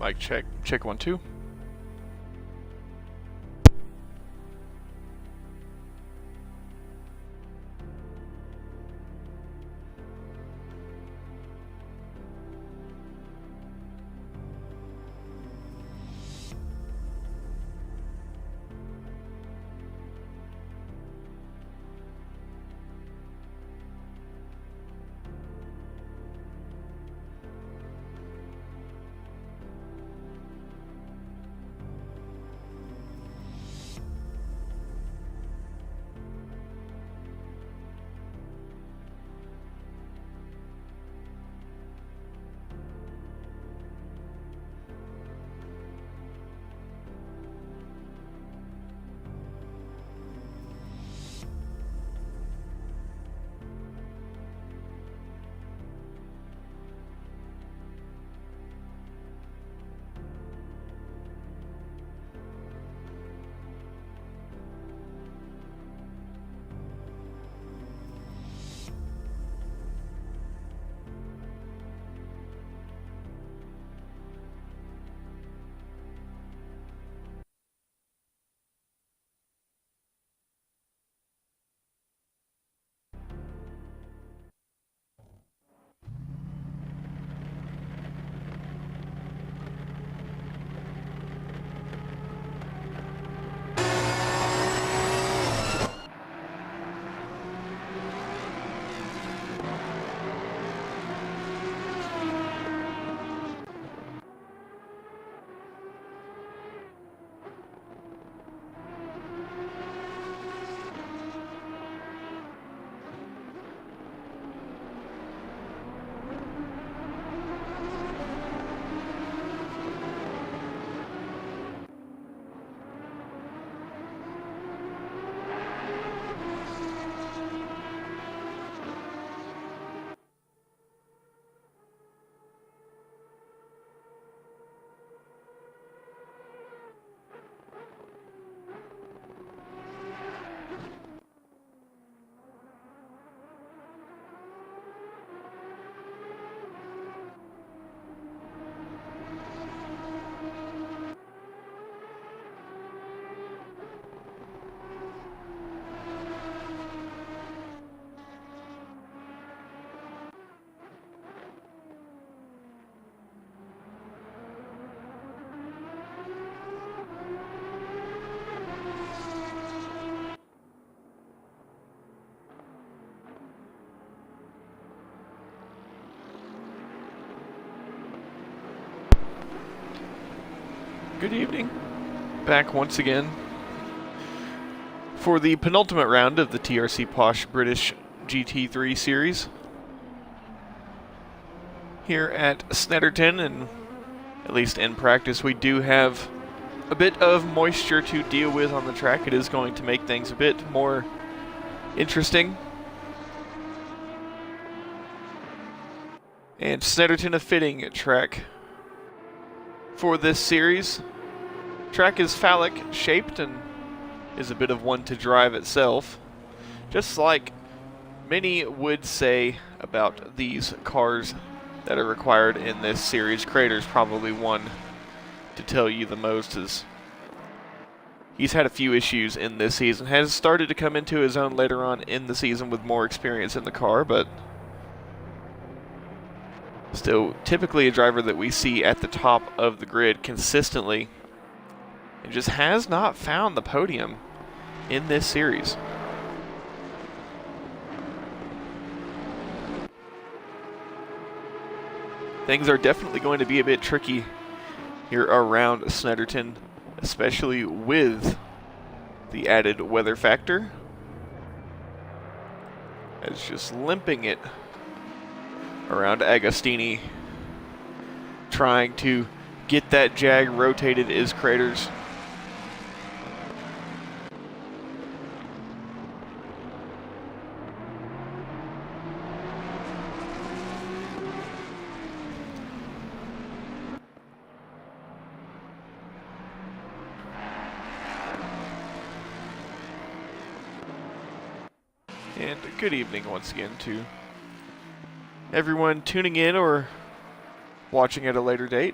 Mic check. Check 1, 2. Good evening. Back once again for the penultimate round of the TRC Posh British GT3 series here at Snetterton, and at least in practice we do have a bit of moisture to deal with on the track. It is going to make things a bit more interesting. And Snetterton, a fitting track for this series. Track is phallic shaped and is a bit of one to drive itself, just like many would say about these cars that are required in this series. Crater's probably one to tell you the most, as he's had a few issues in this season, has started to come into his own later on in the season with more experience in the car, but still typically a driver that we see at the top of the grid consistently, and just has not found the podium in this series. Things are definitely going to be a bit tricky here around Snetterton, especially with the added weather factor. It's just limping it around Agostini, trying to get that Jag rotated is Craters. And good evening once again to everyone tuning in or watching at a later date.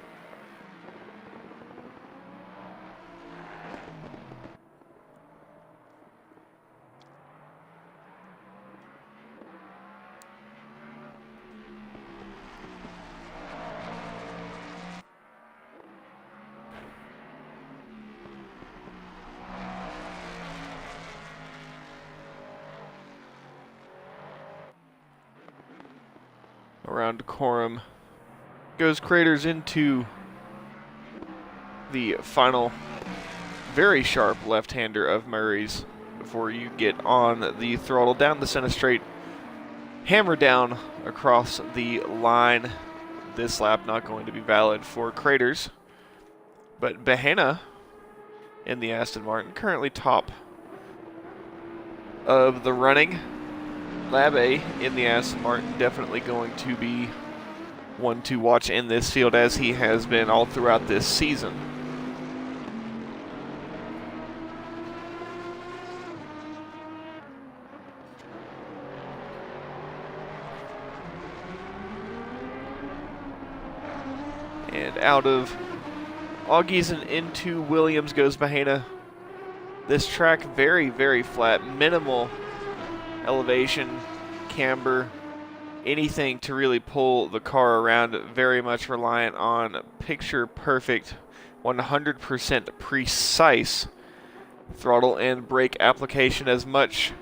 around Coram. Goes Craters into the final very sharp left-hander of Murray's before you get on the throttle down the center straight, hammer down across the line. This lap not going to be valid for Craters, but Bahena in the Aston Martin currently top of the running. Labe in the Aston Martin definitely going to be one to watch in this field, as he has been all throughout this season. And out of Augies and into Williams goes Bahena. This track very, very flat, minimal elevation, camber, anything to really pull the car around. Very much reliant on picture perfect, 100% precise throttle and brake application as much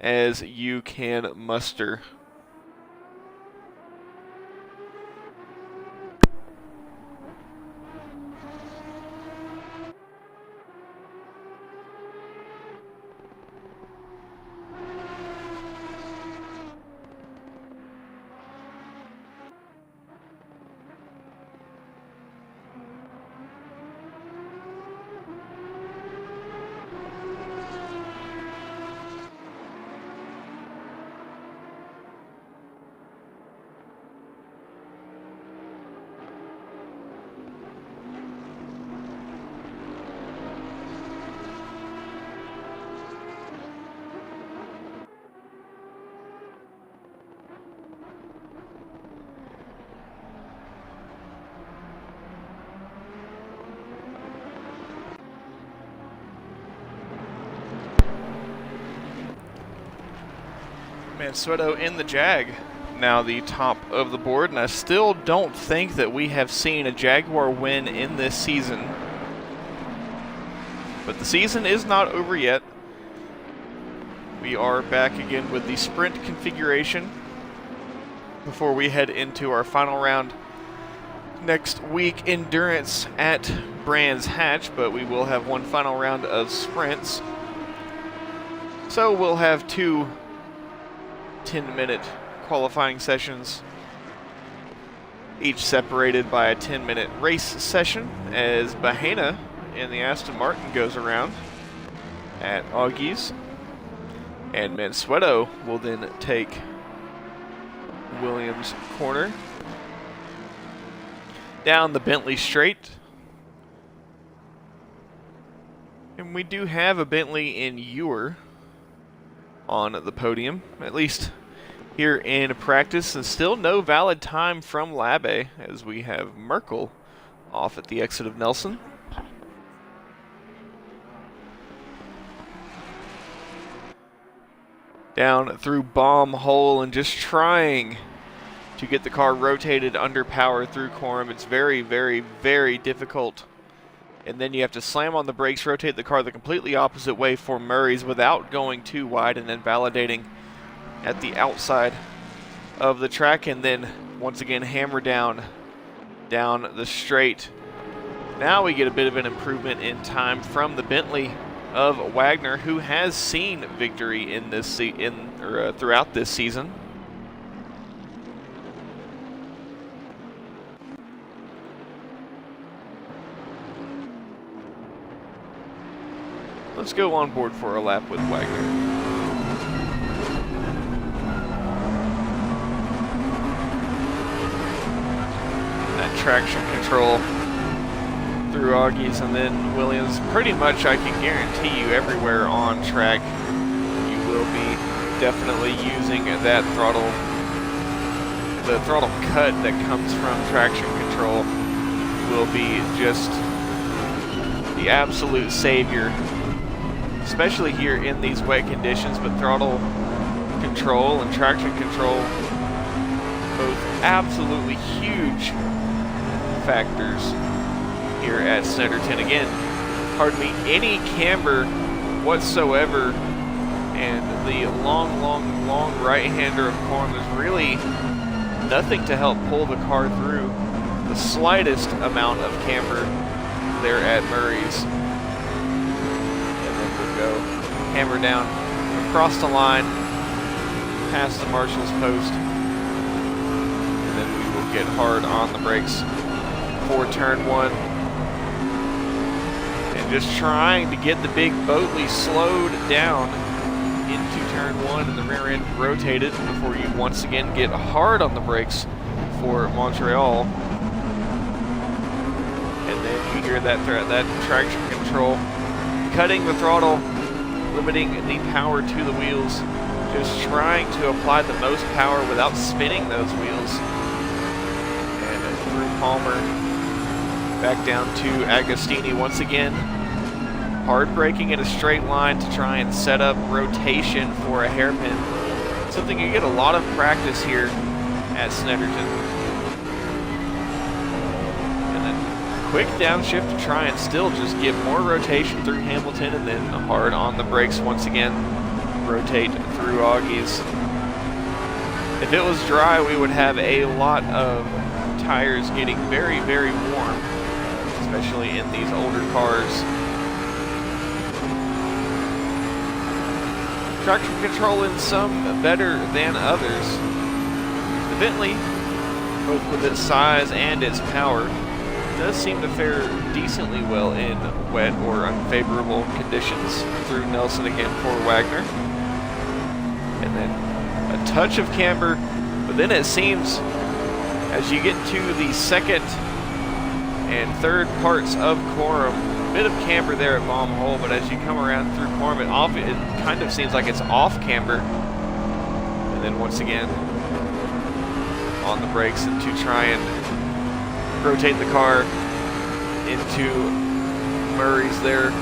as you can muster. Mansueto in the Jag, now the top of the board, and I still don't think that we have seen a Jaguar win in this season. But the season is not over yet. We are back again with the sprint configuration before we head into our final round next week. Endurance at Brands Hatch, but we will have one final round of sprints. So we'll have two 10-minute qualifying sessions, each separated by a 10-minute race session, as Bahena in the Aston Martin goes around at Augies, and Mansueto will then take Williams' corner down the Bentley straight. And we do have a Bentley in Ewer on the podium, at least here in practice, and still no valid time from Labe, as we have Merkel off at the exit of Nelson. Down through Bomb Hole and just trying to get the car rotated under power through Coram. It's very, very, very difficult. And then you have to slam on the brakes, rotate the car the completely opposite way for Murray's without going too wide, and then validating at the outside of the track, and then once again hammer down the straight. Now we get a bit of an improvement in time from the Bentley of Wagner, who has seen victory in this throughout this season. Let's go on board for a lap with Wagner. That traction control through Augies, and then Williams. Pretty much I can guarantee you everywhere on track you will be definitely using that throttle. The throttle cut that comes from traction control will be just the absolute savior, especially here in these wet conditions. But throttle control and traction control, both absolutely huge factors here at Snetterton. Again, pardon me, any camber whatsoever, and the long right-hander of Coram is really nothing to help pull the car through the slightest amount of camber there at Murray's. And then we'll go hammer down across the line, past the marshal's post, and then we will get hard on the brakes for turn 1. And just trying to get the big Boatley slowed down into turn 1 and the rear end rotated before you once again get hard on the brakes for Montreal. And then you hear that traction control, cutting the throttle, limiting the power to the wheels, just trying to apply the most power without spinning those wheels. And through Palmer, back down to Agostini once again. Hard braking in a straight line to try and set up rotation for a hairpin. Something you get a lot of practice here at Snetterton. And then quick downshift to try and still just get more rotation through Hamilton, and then hard on the brakes once again. Rotate through Augie's. If it was dry, we would have a lot of tires getting very, very warm, especially in these older cars. Traction control in some better than others. The Bentley, both with its size and its power, does seem to fare decently well in wet or unfavorable conditions. Through Nelson again for Wagner. And then a touch of camber, but then it seems as you get to the second and third parts of Coram, a bit of camber there at Bomb Hole, but as you come around through Coram, it kind of seems like it's off camber. And then once again on the brakes and to try and rotate the car into Murray's there.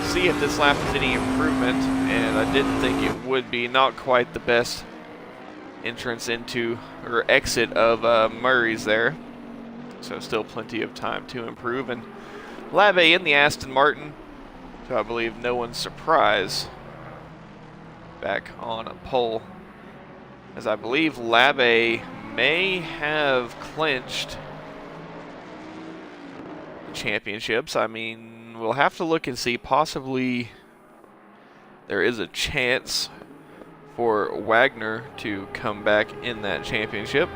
See if this lap is any improvement, and I didn't think it would be. Not quite the best entrance into or exit of Murray's there, so still plenty of time to improve. And Labbe in the Aston Martin, to I believe no one's surprise, back on a pole, as I believe Labbe may have clinched the championships. I mean, we'll have to look and see. Possibly there is a chance for Wagner to come back in that championship.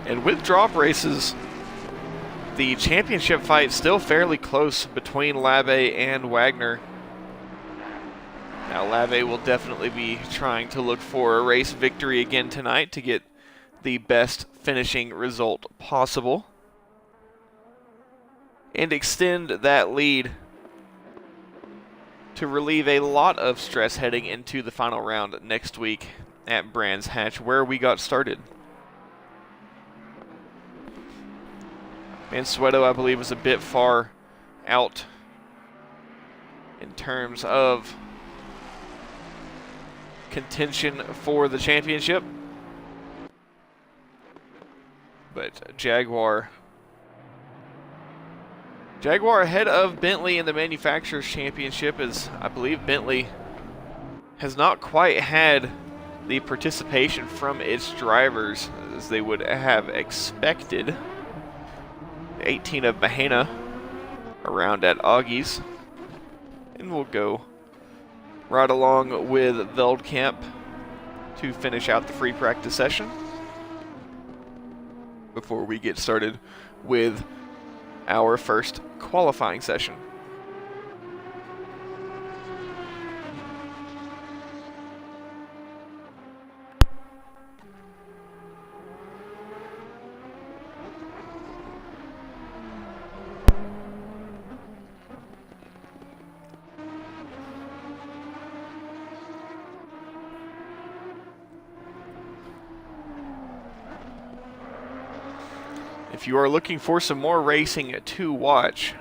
And with drop races, the championship fight still fairly close between Labbe and Wagner. Now Labbe will definitely be trying to look for a race victory again tonight to get the best finishing result possible and extend that lead to relieve a lot of stress heading into the final round next week at Brands Hatch, where we got started. Mansueto, I believe, was a bit far out in terms of contention for the championship. But Jaguar ahead of Bentley in the Manufacturers' Championship, as I believe Bentley has not quite had the participation from its drivers as they would have expected. 18 of Mahana around at Augie's. And we'll go right along with Veldkamp to finish out the free practice session before we get started with our first qualifying session. If you are looking for some more racing to watch,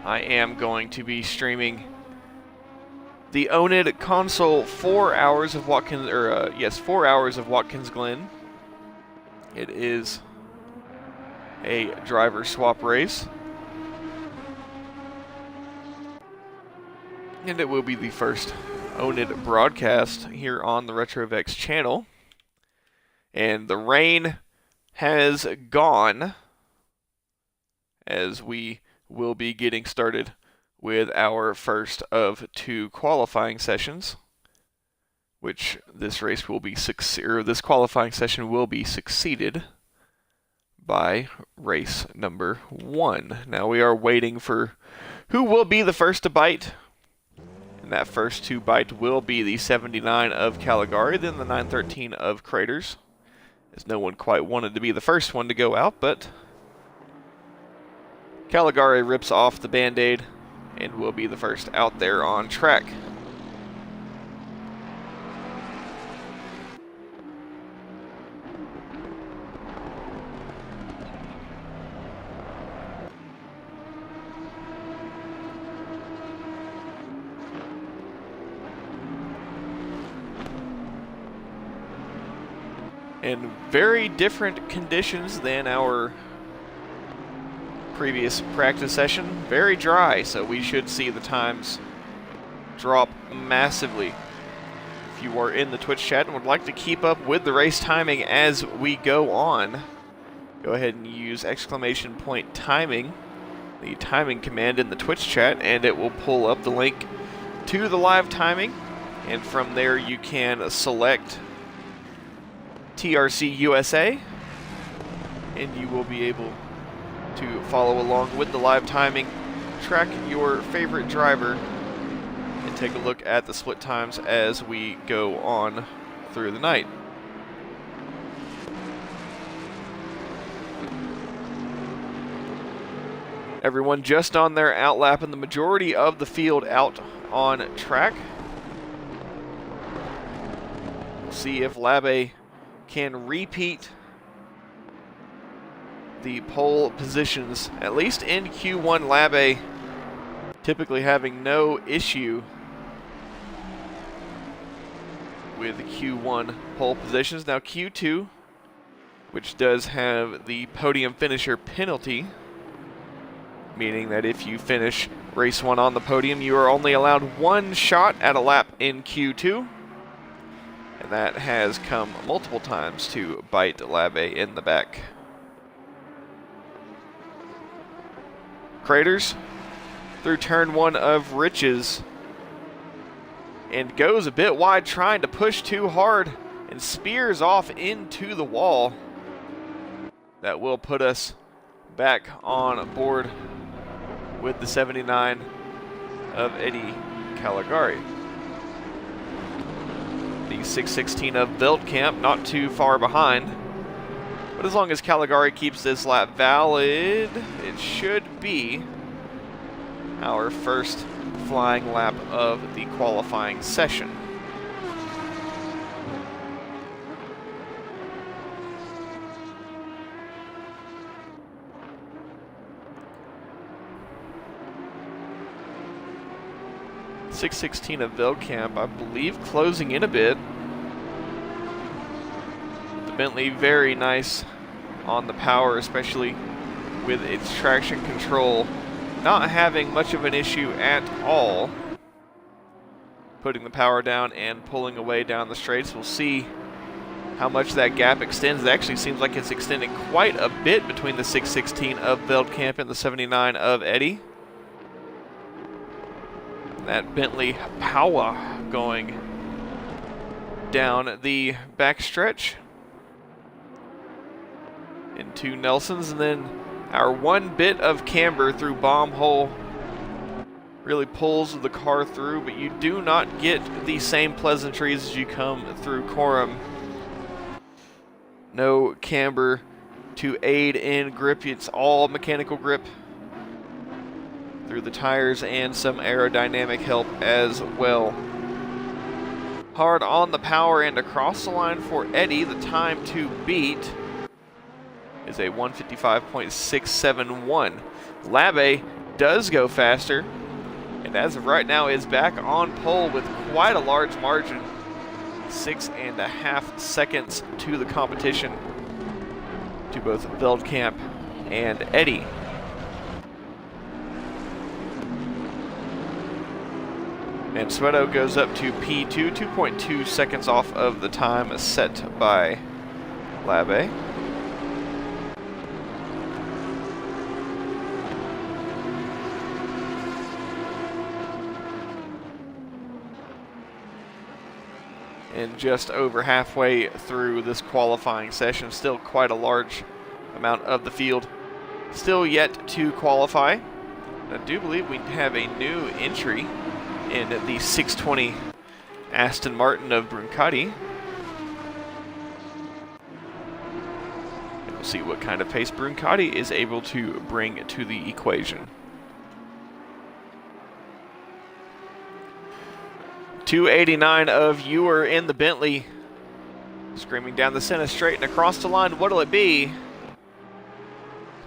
I am going to be streaming The Own It console, 4 hours of Watkins, 4 hours of Watkins Glen. It is a driver swap race. And it will be the first Own It broadcast here on the RetroVex channel. And the rain has gone as we will be getting started with our first of 2 qualifying sessions, which this qualifying session will be succeeded by race number 1. Now we are waiting for who will be the first to bite. And that first to bite will be the 79 of Caligari, then the 913 of Craters, as no one quite wanted to be the first one to go out, but Caligari rips off the Band-Aid and will be the first out there on track. And very different conditions than our previous practice session. Very dry, so we should see the times drop massively. If you are in the Twitch chat and would like to keep up with the race timing as we go on, go ahead and use !timing, the timing command in the Twitch chat, and it will pull up the link to the live timing. And from there you can select TRC USA, and you will be able to follow along with the live timing, track your favorite driver, and take a look at the split times as we go on through the night. Everyone just on their outlap, and the majority of the field out on track. We'll see if Labe can repeat the pole positions, at least in Q1. Labe typically having no issue with Q1 pole positions. Now Q2, which does have the podium finisher penalty, meaning that if you finish race 1 on the podium, you are only allowed 1 shot at a lap in Q2. And that has come multiple times to bite Labe in the back. Craters through turn 1 of Riches and goes a bit wide, trying to push too hard and spears off into the wall. That will put us back on board with the 79 of Eddie Caligari. The 616 of Veldkamp not too far behind. But as long as Caligari keeps this lap valid, it should be our first flying lap of the qualifying session. .616 of Veldkamp, I believe, closing in a bit. The Bentley very nice on the power, especially with its traction control not having much of an issue at all. Putting the power down and pulling away down the straights. We'll see how much that gap extends. It actually seems like it's extending quite a bit between the 616 of Veldkamp and the 79 of Eddie. That Bentley power going down the backstretch into Nelson's, and then our 1 bit of camber through bomb hole really pulls the car through, but you do not get the same pleasantries as you come through Coram. No camber to aid in grip, it's all mechanical grip through the tires and some aerodynamic help as well. Hard on the power and across the line for Eddie. The time to beat is a 1:55.671. Labe does go faster And as of right now is back on pole with quite a large margin. 6.5 seconds to the competition, to both Veldkamp and Eddie. And Sweato goes up to P2, 2.2 seconds off of the time set by Labe. And just over halfway through this qualifying session, still quite a large amount of the field still yet to qualify. I do believe we have a new entry in the 620 Aston Martin of Brancati. And we'll see what kind of pace Brancati is able to bring to the equation. 289 of Ewer in the Bentley, screaming down the center straight and across the line. What'll it be?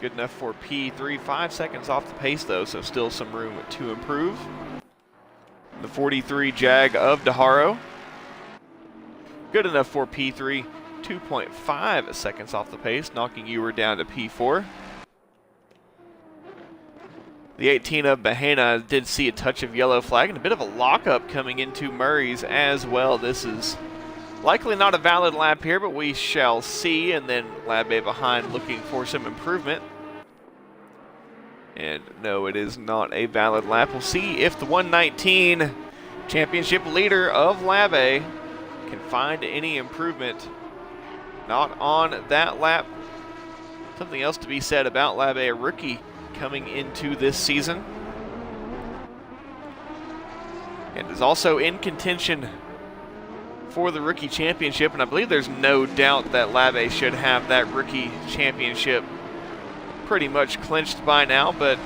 Good enough for P3, 5 seconds off the pace though, so still some room to improve. The 43 Jag of DeHaro, good enough for P3, 2.5 seconds off the pace, knocking Ewer down to P4. The 18 of Bahena did see a touch of yellow flag and a bit of a lockup coming into Murray's as well. This is likely not a valid lap here, but we shall see. And then Labe behind looking for some improvement. And no, it is not a valid lap. We'll see if the 119 championship leader of Labe can find any improvement. Not on that lap. Something else to be said about Labe, a rookie coming into this season, and is also in contention for the rookie championship, and I believe there's no doubt that Labe should have that rookie championship pretty much clinched by now, but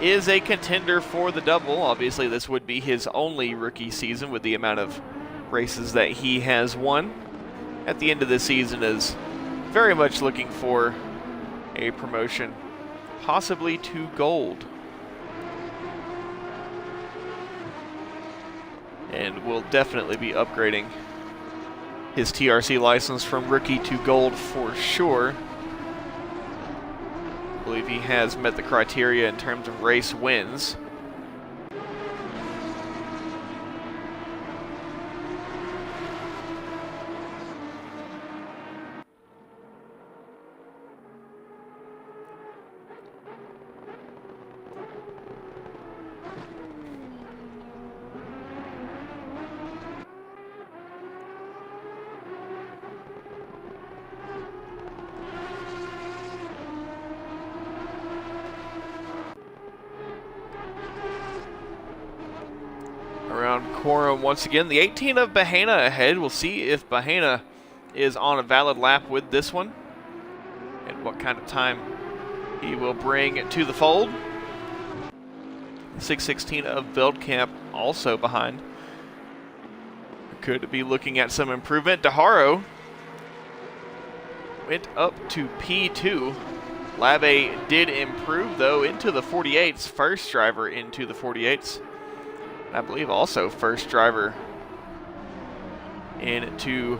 is a contender for the double. Obviously this would be his only rookie season with the amount of races that he has won. At the end of the season is very much looking for a promotion, possibly to gold. And will definitely be upgrading his TRC license from rookie to gold for sure. I believe he has met the criteria in terms of race wins. Around Quorum once again. The 18 of Bahena ahead. We'll see if Bahena is on a valid lap with this one and what kind of time he will bring to the fold. 616 of Veldkamp also behind. Could be looking at some improvement. DeHaro went up to P2. Labe did improve though into the 48s. First driver into the 48s. I believe also first driver into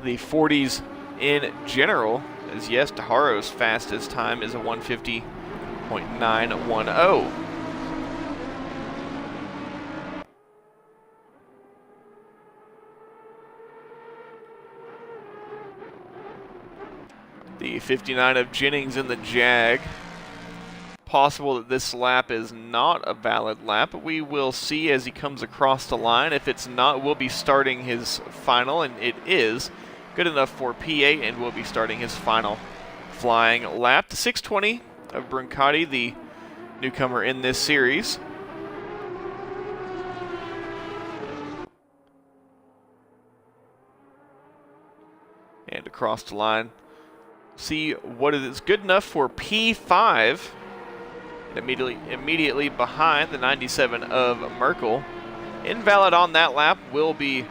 the 40s in general, as yes, DeHaro's fastest time is a 150.910. The 59 of Jennings in the Jag. Possible that this lap is not a valid lap, but we will see as he comes across the line. If it's not, we'll be starting his final, and it is good enough for P8, and we'll be starting his final flying lap. The 620 of Brancati, the newcomer in this series. And across the line, see what it is. Good enough for P5. Immediately behind the 97 of Merkel. Invalid on that lap. Will be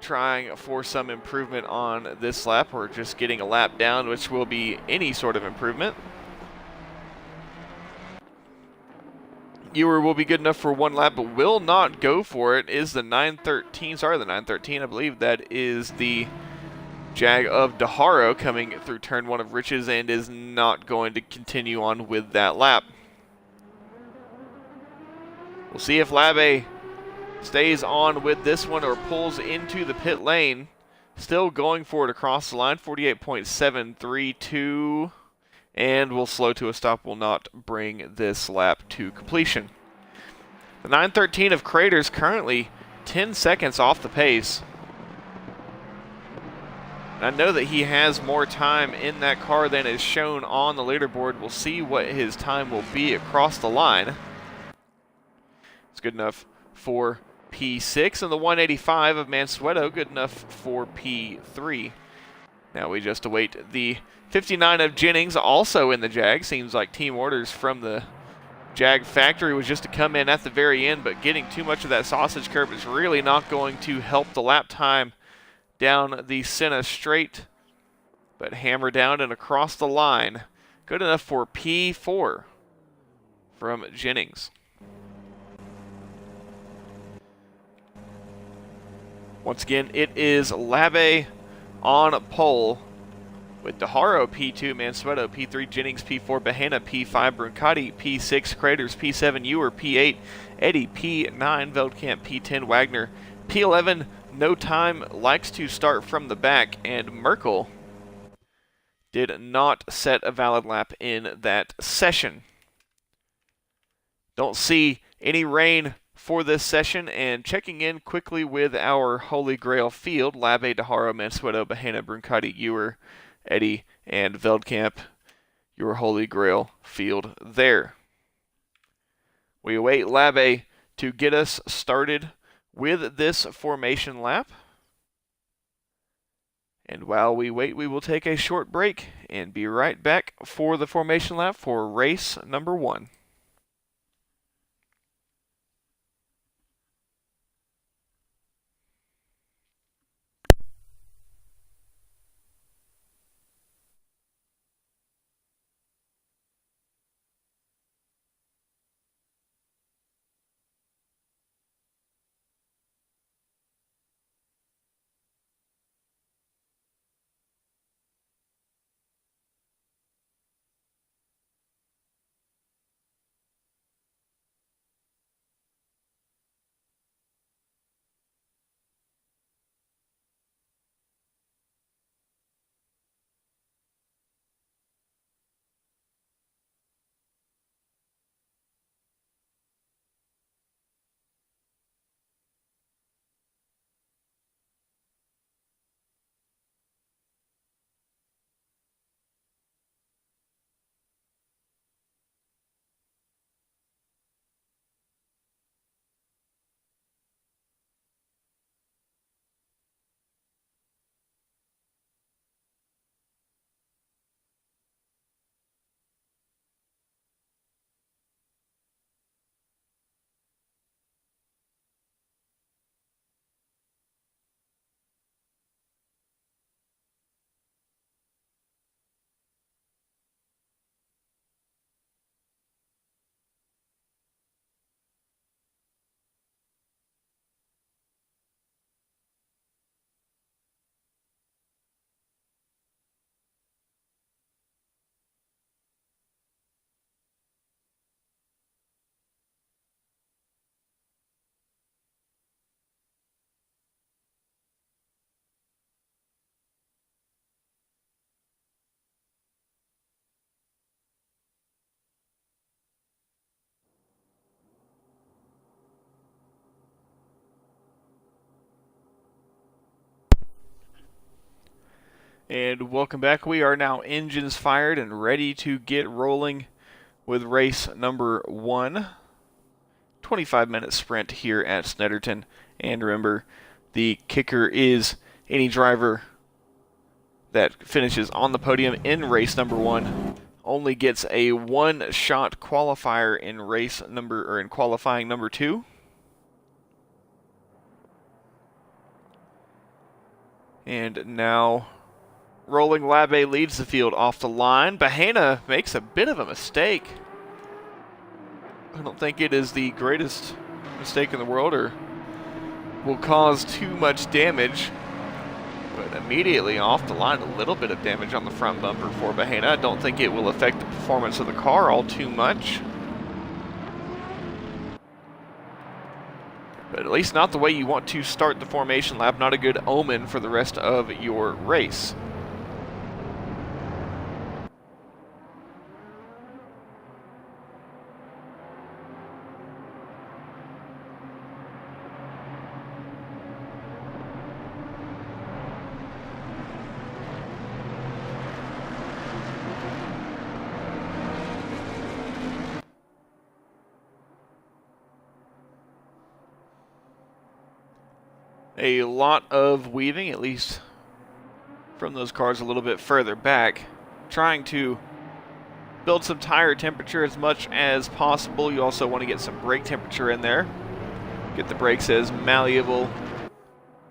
trying for some improvement on this lap, or just getting a lap down, which will be any sort of improvement. Ewer will be good enough for one lap, but will not go for it. Is the 913, sorry, the 913, I believe that is the Jag of Daharo coming through turn 1 of Riches, and is not going to continue on with that lap. We'll see if Labe stays on with this one or pulls into the pit lane. Still going for it across the line, 48.732, and will slow to a stop, will not bring this lap to completion. The 913 of Craters currently 10 seconds off the pace. I know that he has more time in that car than is shown on the leaderboard. We'll see what his time will be across the line. It's good enough for P6, and the 185 of Mansueto good enough for P3. Now we just await the 59 of Jennings, also in the Jag. Seems like team orders from the Jag factory was just to come in at the very end, but getting too much of that sausage curve is really not going to help the lap time down the Senna straight, but hammer down and across the line. Good enough for P4 from Jennings. Once again, it is Labe on pole with Daharo P2, Mansueto P3, Jennings P4, Bahena P5, Brancati P6, Craters P7, Ewer P8, Eddie P9, Veldkamp P10, Wagner P11. No time, likes to start from the back, and Merkel did not set a valid lap in that session. Don't see any rain for this session, and checking in quickly with our Holy Grail field, Labe, Daharo, Mansueto, Bahena, Brancati, Ewer, Eddie, and Veldkamp, your Holy Grail field there. We await Labe to get us started with this formation lap. And while we wait, we will take a short break and be right back for the formation lap for race number 1. And welcome back. We are now engines fired and ready to get rolling with race number 1. 25-minute sprint here at Snetterton. And remember, the kicker is any driver that finishes on the podium in race number 1 only gets a one-shot qualifier in in qualifying number 2. And now Rolling Labe leads the field off the line. Bahena makes a bit of a mistake. I don't think it is the greatest mistake in the world or will cause too much damage. But immediately off the line, a little bit of damage on the front bumper for Bahena. I don't think it will affect the performance of the car all too much. But at least not the way you want to start the formation lap. Not a good omen for the rest of your race. A lot of weaving, at least from those cars a little bit further back, trying to build some tire temperature as much as possible. You also want to get some brake temperature in there, get the brakes as malleable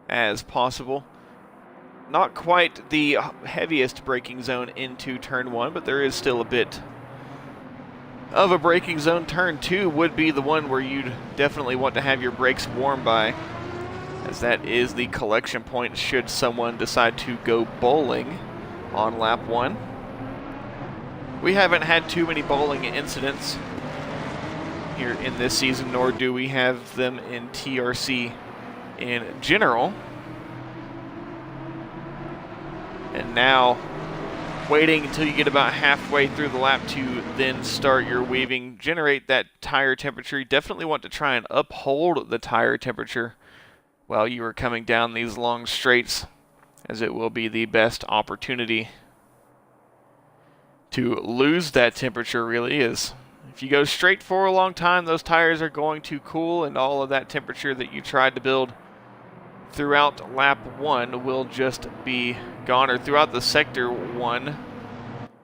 as possible. Not quite the heaviest braking zone into turn 1, but there is still a bit of a braking zone. Turn 2 would be the one where you'd definitely want to have your brakes warm by, as that is the collection point should someone decide to go bowling on lap 1. We haven't had too many bowling incidents here in this season, nor do we have them in TRC in general. And now, waiting until you get about halfway through the lap to then start your weaving, generate that tire temperature. You definitely want to try and uphold the tire temperature while you are coming down these long straights, as it will be the best opportunity to lose that temperature. Really is. If you go straight for a long time, those tires are going to cool, and all of that temperature that you tried to build throughout lap 1 will just be gone, or throughout the sector 1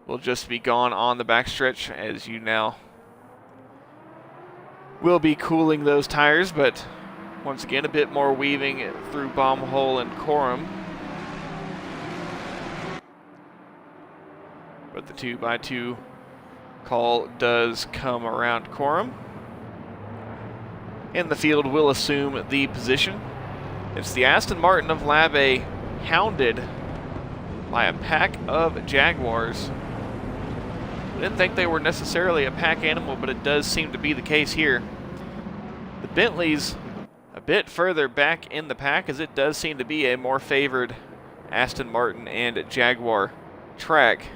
will just be gone on the backstretch, as you now will be cooling those tires. But once again, a bit more weaving through Bomb Hole and Coram. But the 2x2 call does come around Coram. And the field will assume the position. It's the Aston Martin of Lab A, hounded by a pack of Jaguars. I didn't think they were necessarily a pack animal, but it does seem to be the case here. The Bentleys a bit further back in the pack, as it does seem to be a more favored Aston Martin and Jaguar track.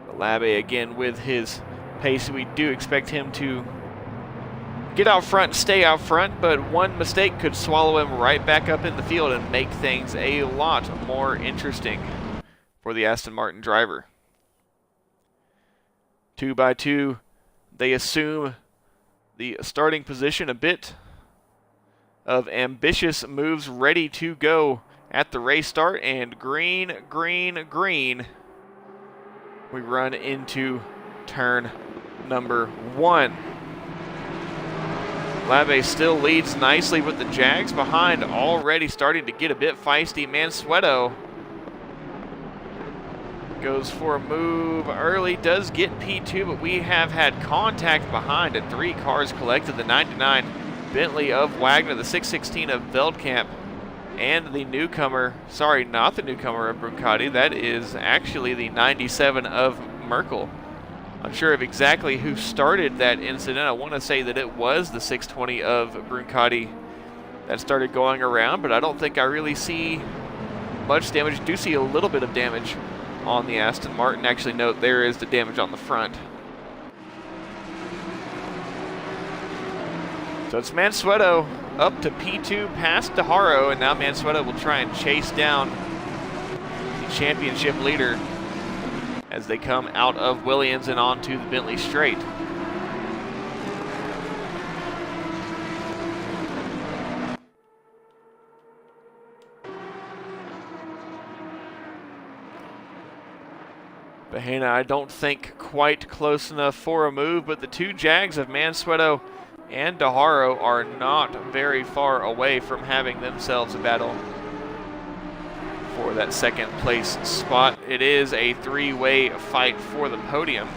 But Lab A again with his pace, we do expect him to get out front, stay out front, but one mistake could swallow him right back up in the field and make things a lot more interesting for the Aston Martin driver. 2x2, they assume the starting position. A bit of ambitious moves ready to go at the race start, and green, green, green. We run into turn number 1. Lab A still leads nicely with the Jags behind, already starting to get a bit feisty. Mansueto goes for a move early, does get P2, but we have had contact behind, and 3 cars collected. The 99 Bentley of Wagner, the 616 of Veldkamp, and the newcomer, sorry, not the newcomer of Bruncati, that is actually the 97 of Merkel. Unsure of exactly who started that incident. I want to say that it was the 620 of Bruncati that started going around, but I don't think I really see much damage. Do see a little bit of damage on the Aston Martin. Actually, note there is the damage on the front. So it's Mansueto up to P2 past DeHaro, and now Mansueto will try and chase down the championship leader as they come out of Williams and onto the Bentley straight. Bahena, I don't think quite close enough for a move, but the 2 Jags of Mansueto and DeHaro are not very far away from having themselves a battle for that second place spot. It is a 3-way fight for the podium.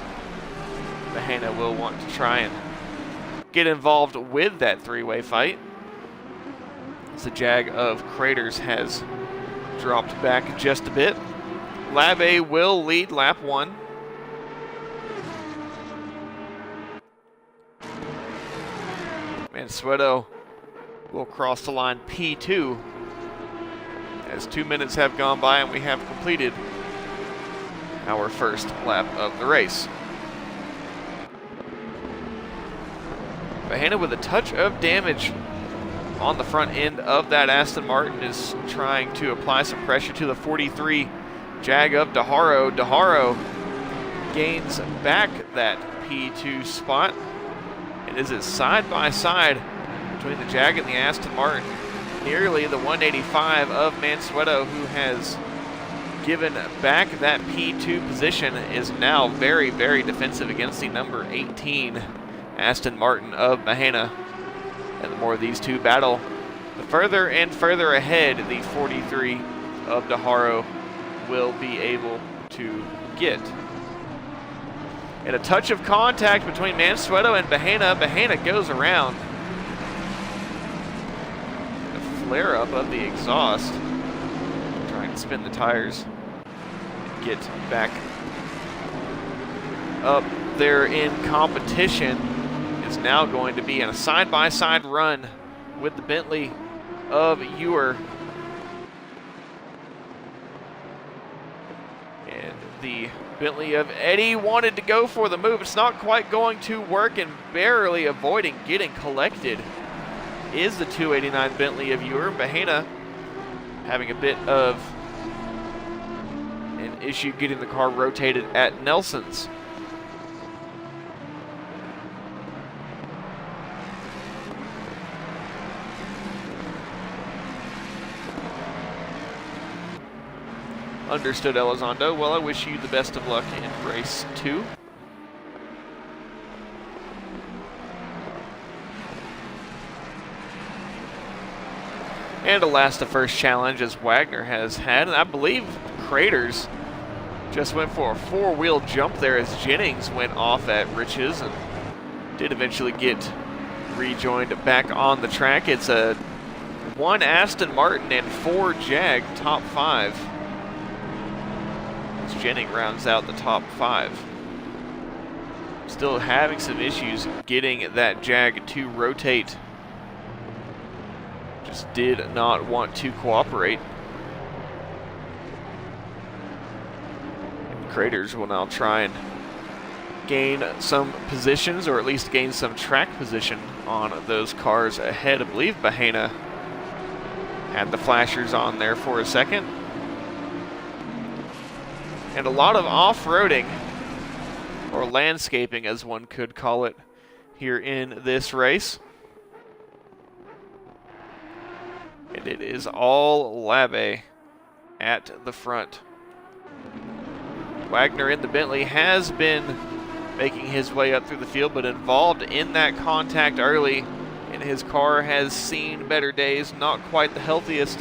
Bahena will want to try and get involved with that three-way fight. As the Jag of Craters has dropped back just a bit. Lab A will lead lap 1. Mansueto will cross the line P2 as 2 minutes have gone by and we have completed our first lap of the race. Bahena with a touch of damage on the front end of that Aston Martin is trying to apply some pressure to the 43 Jag of Daharo. Daharo gains back that P2 spot. It is a side-by-side between the Jag and the Aston Martin. Nearly the 185 of Mansueto, who has given back that P2 position, is now very, very defensive against the number 18 Aston Martin of Bahena. And the more these two battle, the further and further ahead the 43 of Daharo will be able to get. And a touch of contact between Mansueto and Bahena. Bahena goes around. A flare-up of the exhaust. Trying to spin the tires and get back up there in competition. Is now going to be in a side-by-side run with the Bentley of Ewer. And the Bentley of Eddie wanted to go for the move. It's not quite going to work, and barely avoiding getting collected is the 289 Bentley of Ewer. Bahena having a bit of an issue getting the car rotated at Nelson's. Understood, Elizondo. Well, I wish you the best of luck in race 2. And a last to first challenge as Wagner has had. And I believe Craters just went for a four-wheel jump there as Jennings went off at Riches and did eventually get rejoined back on the track. It's a 1 Aston Martin and 4 Jag top 5. Jennings rounds out the top 5. Still having some issues getting that Jag to rotate. Just did not want to cooperate. And Craters will now try and gain some positions, or at least gain some track position on those cars ahead. I believe Bahena had the flashers on there for a second. And a lot of off-roading, or landscaping as one could call it, here in this race. And it is all Lab A at the front. Wagner in the Bentley has been making his way up through the field, but involved in that contact early, and his car has seen better days. Not quite the healthiest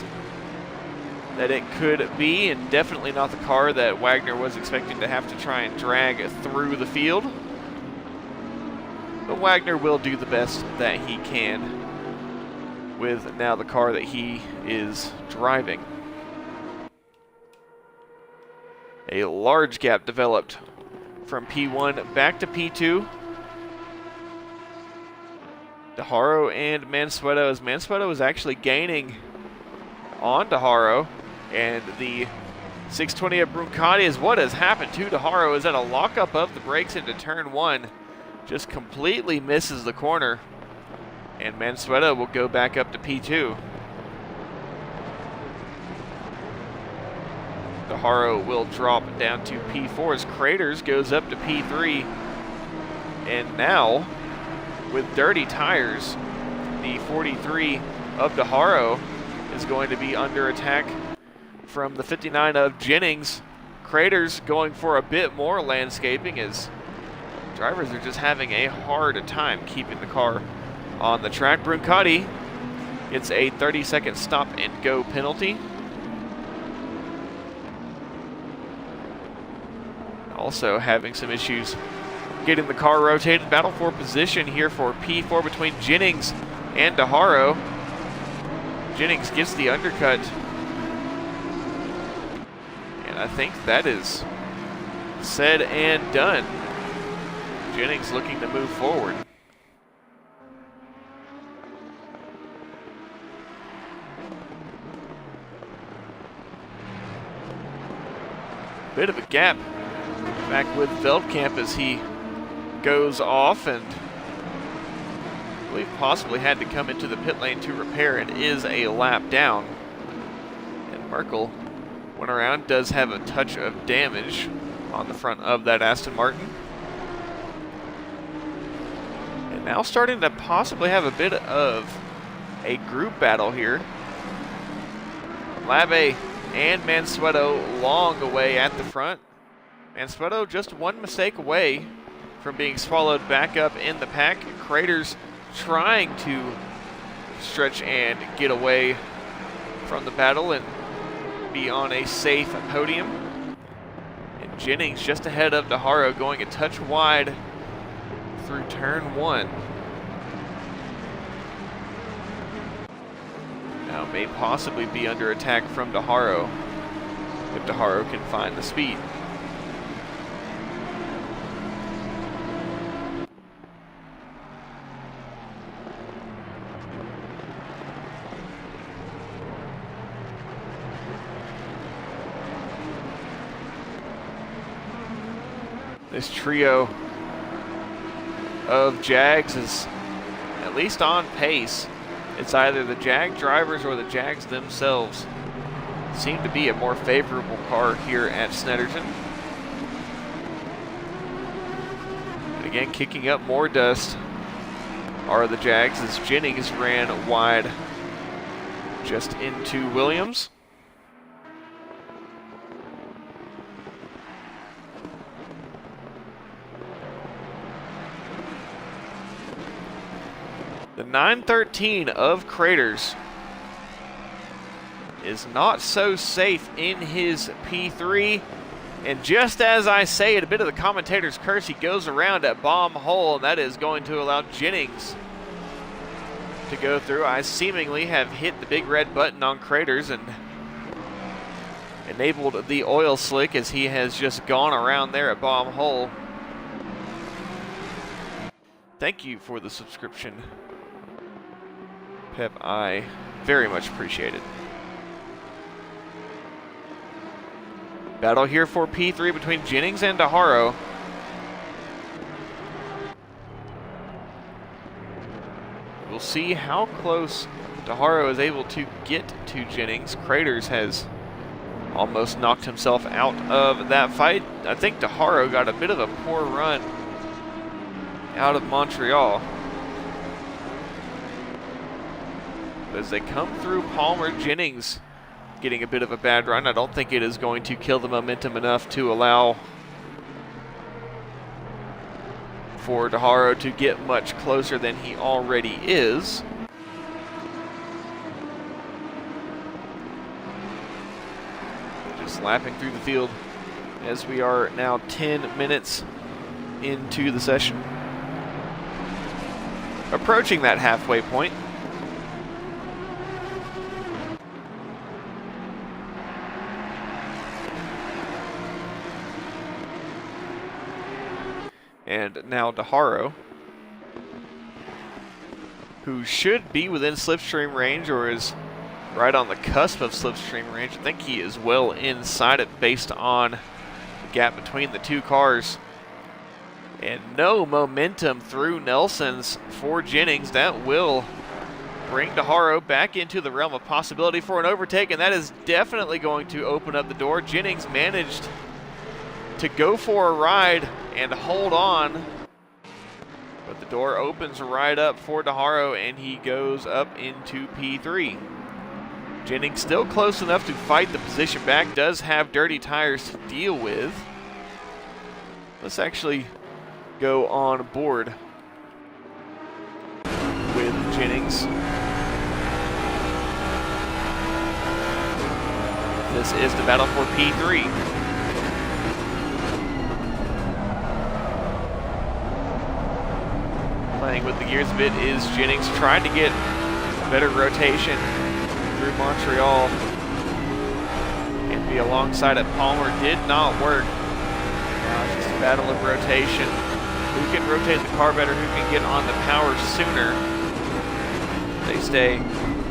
that it could be, and definitely not the car that Wagner was expecting to have to try and drag through the field. But Wagner will do the best that he can with now the car that he is driving. A large gap developed from P1 back to P2. Daharo and Mansueto, as Mansueto is actually gaining on Daharo. And the 620 of Bruncati is what has happened to Daharo. Is that a lockup of the brakes into turn 1. Just completely misses the corner. And Mansueto will go back up to P2. Daharo will drop down to P4 as Craters goes up to P3. And now, with dirty tires, the 43 of Daharo is going to be under attack from the 59 of Jennings. Craters going for a bit more landscaping as drivers are just having a hard time keeping the car on the track. Bruncati gets a 30-second stop and go penalty. Also having some issues getting the car rotated. Battle for position here for P4 between Jennings and DeHaro. Jennings gets the undercut. And I think that is said and done. Jennings looking to move forward. Bit of a gap back with Veldkamp as he goes off, and I believe possibly had to come into the pit lane to repair and is a lap down. And Merkel went around, does have a touch of damage on the front of that Aston Martin. And now starting to possibly have a bit of a group battle here. Lave and Mansueto long away at the front. Mansueto just one mistake away from being swallowed back up in the pack. Craters trying to stretch and get away from the battle and be on a safe podium. And Jennings just ahead of DeHaro, going a touch wide through turn 1. Now may possibly be under attack from DeHaro if DeHaro can find the speed. This trio of Jags is at least on pace. It's either the Jag drivers or the Jags themselves seem to be a more favorable car here at Snetterton. And again, kicking up more dust are the Jags as Jennings ran wide just into Williams. The 913 of Craters is not so safe in his P3. And just as I say it, a bit of the commentator's curse, he goes around at bomb hole, and that is going to allow Jennings to go through. I seemingly have hit the big red button on Craters and enabled the oil slick as he has just gone around there at bomb hole. Thank you for the subscription, Pep. I very much appreciate it. Battle here for P3 between Jennings and DeHaro. We'll see how close DeHaro is able to get to Jennings. Craters has almost knocked himself out of that fight. I think DeHaro got a bit of a poor run out of Montreal. But as they come through Palmer, Jennings getting a bit of a bad run. I don't think it is going to kill the momentum enough to allow for DeHaro to get much closer than he already is. Just lapping through the field as we are now 10 minutes into the session. Approaching that halfway point. And now DeHaro, who should be within slipstream range or is right on the cusp of slipstream range. I think he is well inside it based on the gap between the two cars. And no momentum through Nelson's for Jennings. That will bring DeHaro back into the realm of possibility for an overtake, and that is definitely going to open up the door. Jennings managed to go for a ride and hold on, but the door opens right up for DeHaro and he goes up into P3. Jennings still close enough to fight the position back, does have dirty tires to deal with. Let's actually go on board with Jennings. This is the battle for P3. playing with the gears a bit is Jennings, trying to get better rotation through Montreal and be alongside at Palmer. Did not work. Now it's just a battle of rotation. Who can rotate the car better? Who can get on the power sooner? They stay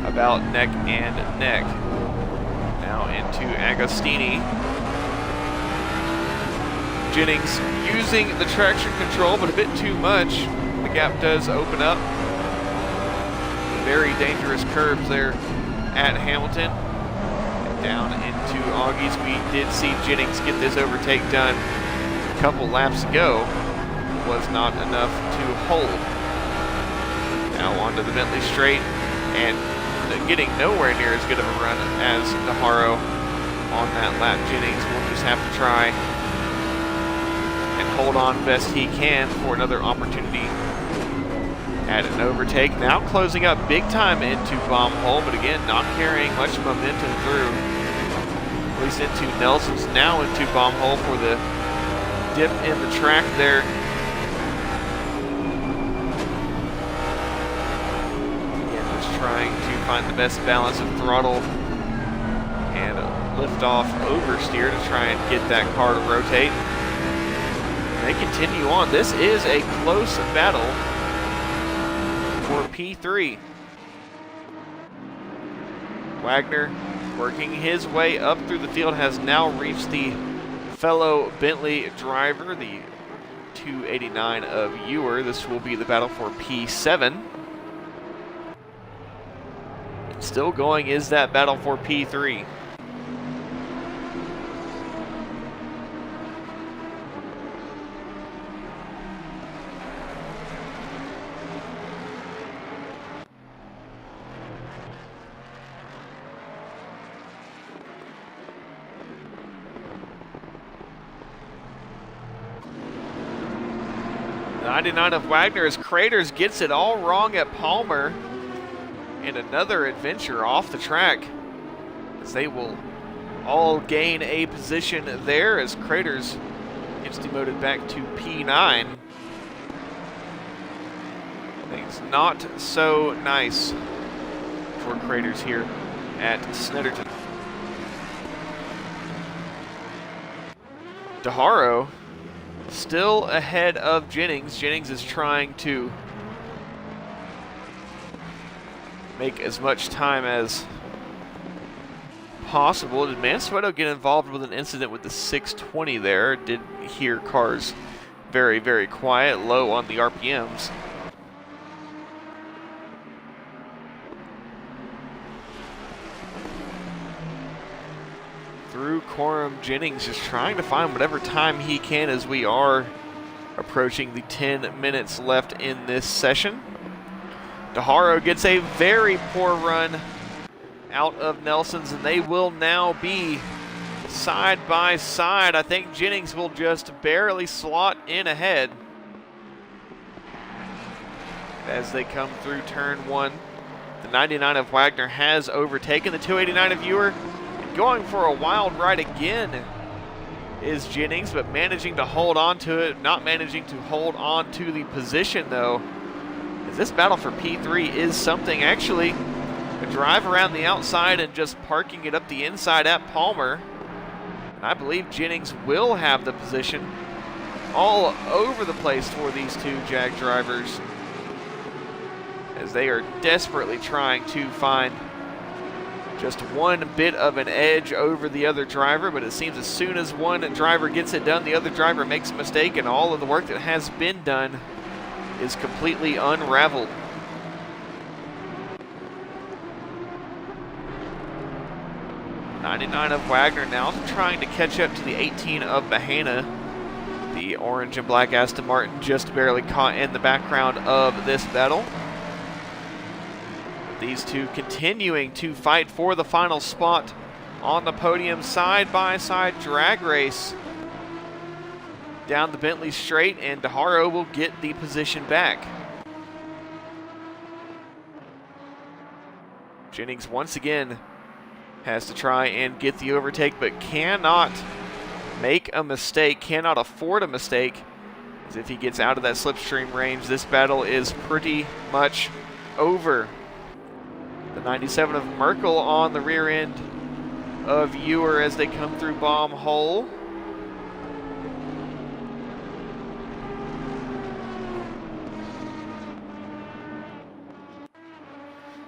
about neck and neck. Now into Agostini. Jennings using the traction control, but a bit too much. The gap does open up. Very dangerous curves there at Hamilton. And down into Augie's. We did see Jennings get this overtake done a couple laps ago. Was not enough to hold. Now onto the Bentley straight, and getting nowhere near as good of a run as Daharo on that lap. Jennings will just have to try and hold on best he can for another opportunity at an overtake. Now closing up big time into bomb hole, but again not carrying much momentum through, at least into Nelson's. Now into bomb hole for the dip in the track there. Trying to find the best balance of throttle and lift off oversteer to try and get that car to rotate. They continue on. This is a close battle for P3. Wagner working his way up through the field, has now reached the fellow Bentley driver, the 289 of Ewer. This will be the battle for P7. Still going is that battle for P3. The 99 of Wagner as Craters gets it all wrong at Palmer. And another adventure off the track, as they will all gain a position there as Craters gets demoted back to P9. Things not so nice for Craters here at Snetterton. Daharo still ahead of Jennings. Jennings is trying to make as much time as possible. Did Mansueto get involved with an incident with the 620 there? Did hear cars very, very quiet, low on the RPMs. Through Coram, Jennings just trying to find whatever time he can as we are approaching the 10 minutes left in this session. Daharo gets a very poor run out of Nelson's, and they will now be side by side. I think Jennings will just barely slot in ahead as they come through turn one. The 99 of Wagner has overtaken the 289 of Ewer. Going for a wild ride again is Jennings, but managing to hold on to it, not managing to hold on to the position though. This battle for P3 is something. Actually, a drive around the outside and just parking it up the inside at Palmer. And I believe Jennings will have the position all over the place for these two Jag drivers, as they are desperately trying to find just one bit of an edge over the other driver. But it seems as soon as one driver gets it done, the other driver makes a mistake, and all of the work that has been done is completely unraveled. '99 of Wagner now trying to catch up to the 18 of Bahena. The orange and black Aston Martin just barely caught in the background of this battle. These two continuing to fight for the final spot on the podium. Side by side drag race down the Bentley straight, and Daharo will get the position back. Jennings once again has to try and get the overtake, but cannot make a mistake, cannot afford a mistake. As if he gets out of that slipstream range, this battle is pretty much over. The 97 of Merkel on the rear end of Ewer as they come through bomb hole.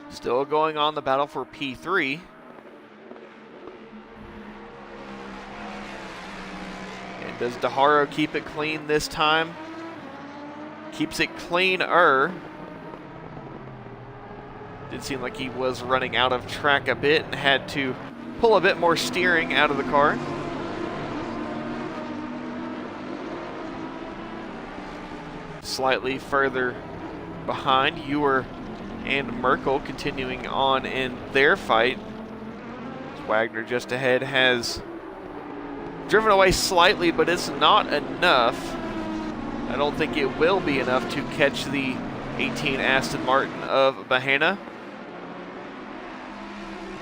Still going on the battle for P3. And does DeHaro keep it clean this time? Keeps it cleaner. Did seem like he was running out of track a bit and had to pull a bit more steering out of the car. Slightly further behind, Ewer and Merkel continuing on in their fight. Wagner just ahead has driven away slightly, but it's not enough. I don't think it will be enough to catch the 18 Aston Martin of Bahena.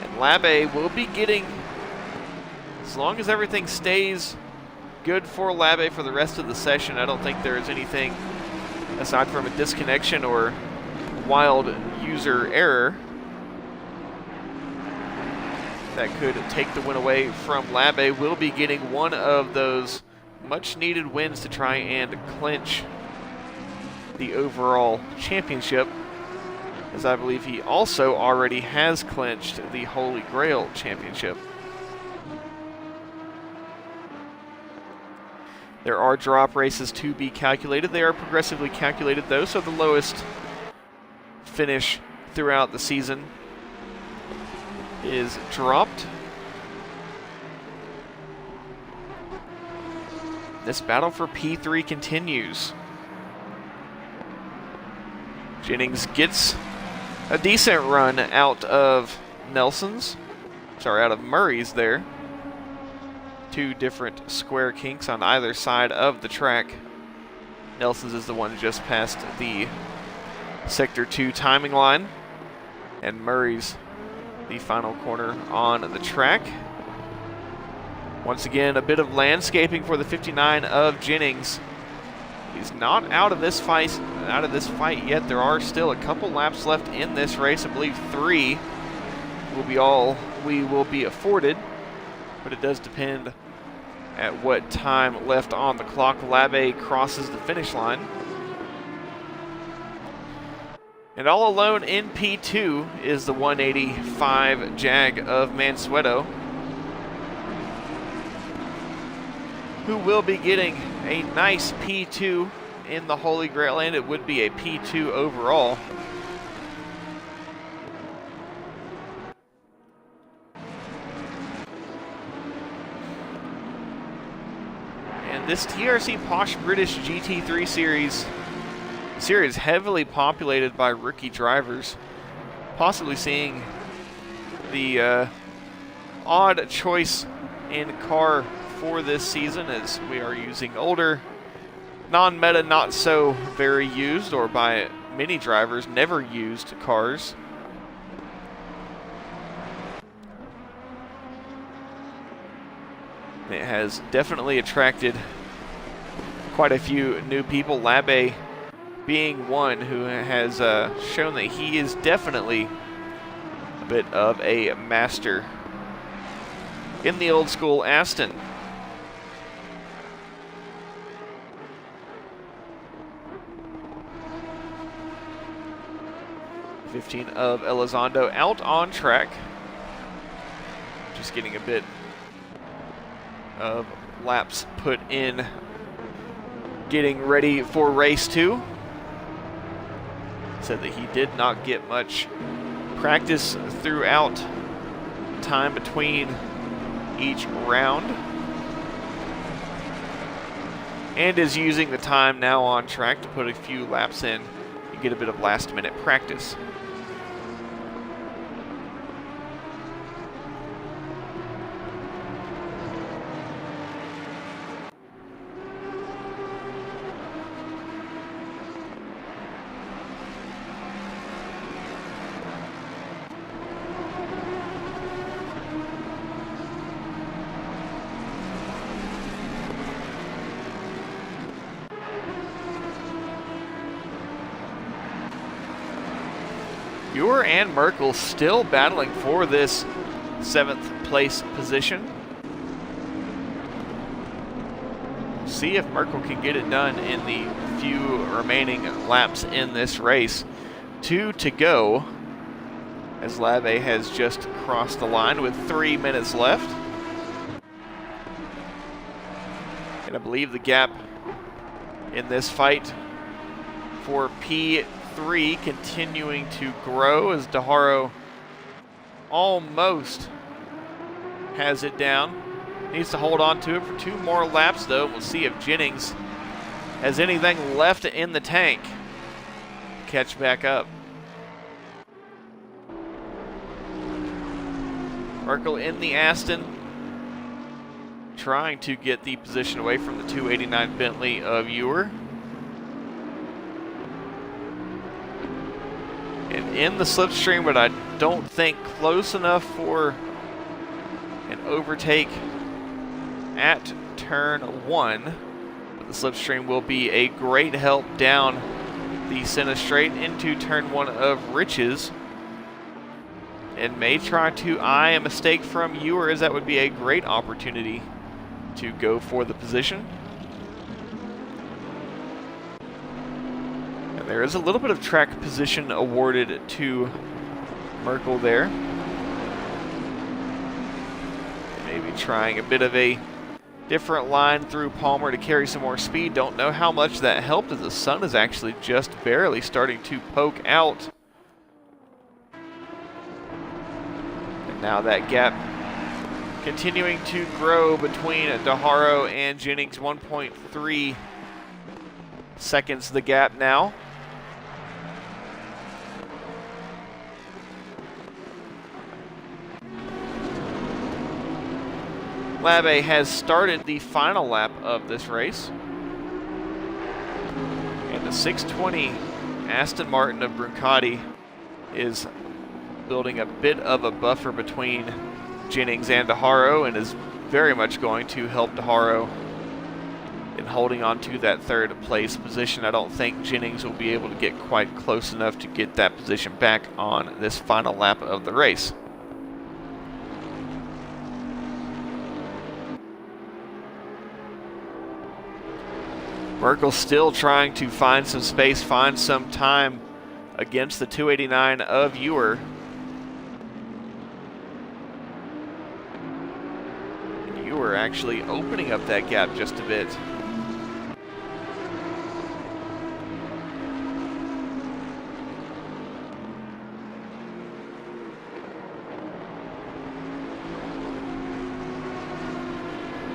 And Labe will be getting, as long as everything stays good for Labe for the rest of the session, I don't think there is anything aside from a disconnection or wild user error that could take the win away from Labe. Will be getting one of those much needed wins to try and clinch the overall championship, as I believe he also already has clinched the Holy Grail championship. There are drop races to be calculated. They are progressively calculated though, so the lowest finish throughout the season is dropped. This battle for P3 continues. Jennings gets a decent run out of out of Murray's there. Two different square kinks on either side of the track. Nelson's is the one just past the Sector 2 timing line, and Murray's the final corner on the track. Once again, a bit of landscaping for the 59 of Jennings. He's not out of this fight yet. There are still a couple laps left in this race. I believe 3 will be all we will be afforded, but it does depend at what time left on the clock Labe crosses the finish line. And all alone in P2 is the 185 Jag of Mansueto, who will be getting a nice P2 in the Holy Grail, and it would be a P2 overall. And this TRC Posh British GT3 series heavily populated by rookie drivers, possibly seeing the odd choice in car for this season, as we are using older, non-meta, not so very used, or by many drivers, never used cars. It has definitely attracted quite a few new people, Labe being one who has shown that he is definitely a bit of a master in the old school Aston. 15 of Elizondo out on track. Just getting a bit of laps put in, getting ready for race 2. Said that he did not get much practice throughout time between each round, and is using the time now on track to put a few laps in and get a bit of last minute practice. Ewer and Merkel still battling for this 7th place position. See if Merkel can get it done in the few remaining laps in this race. 2 to go, as Labbe has just crossed the line with 3 minutes left. And I believe the gap in this fight for P3 continuing to grow as DeHaro almost has it down. Needs to hold on to it for 2 more laps, though. We'll see if Jennings has anything left in the tank to catch back up. Merkel in the Aston, trying to get the position away from the 289 Bentley of Ewer. And in the slipstream, but I don't think close enough for an overtake at turn 1. But the slipstream will be a great help down the center straight into turn 1 of Riches. And may try to eye a mistake from Ewer, as that would be a great opportunity to go for the position. And there is a little bit of track position awarded to Merkel there. Maybe trying a bit of a different line through Palmer to carry some more speed. Don't know how much that helped, as the sun is actually just barely starting to poke out. And now that gap continuing to grow between DeHaro and Jennings. 1.3 seconds the gap now. Labbe has started the final lap of this race. And the 620 Aston Martin of Brancati is building a bit of a buffer between Jennings and DeHaro, and is very much going to help DeHaro in holding on to that 3rd place position. I don't think Jennings will be able to get quite close enough to get that position back on this final lap of the race. Merkel still trying to find some space, find some time against the 289 of Ewer. And Ewer actually opening up that gap just a bit.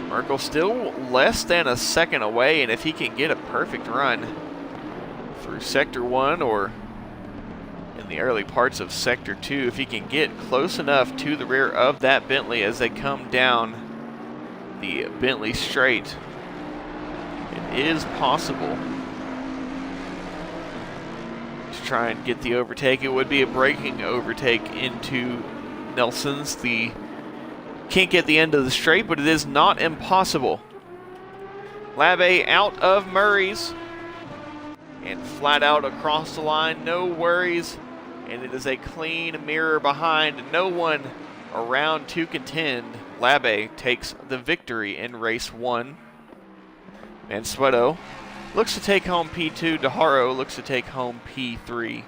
Merkel still less than a second away, and if he can get a perfect run through Sector 1 or in the early parts of Sector 2, if he can get close enough to the rear of that Bentley as they come down the Bentley straight, it is possible to try and get the overtake. It would be a braking overtake into Nelson's. The kink at the end of the straight, but it is not impossible. Labbe out of Murray's and flat out across the line, no worries, and it is a clean mirror behind, no one around to contend. Labbe takes the victory in race 1. Mansueto looks to take home P2, DeHaro looks to take home P3.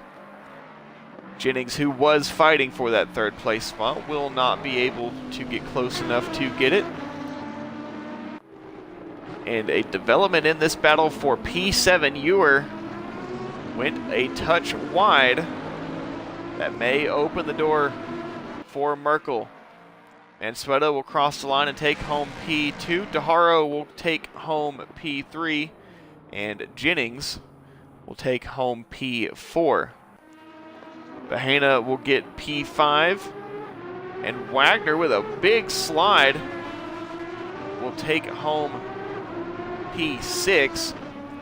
Jennings, who was fighting for that 3rd place spot, will not be able to get close enough to get it. And a development in this battle for P7. Ewer went a touch wide. That may open the door for Merkel. Mansueto will cross the line and take home P2. DeHaro will take home P3. And Jennings will take home P4. Bahena will get P5, and Wagner with a big slide will take home P6.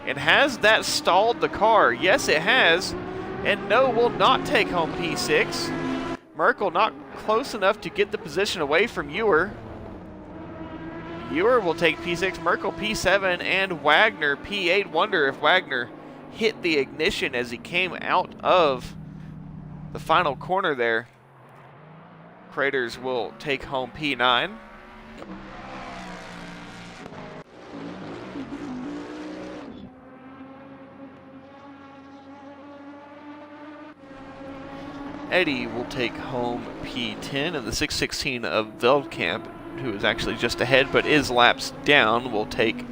And has that stalled the car? Yes, it has. And no, will not take home P6. Merkel not close enough to get the position away from Ewer. Ewer will take P6, Merkel P7, and Wagner P8. Wonder if Wagner hit the ignition as he came out of the final corner there, Craters will take home P9. Eddie will take home P10, and the 616 of Veldkamp, who is actually just ahead but is laps down, will take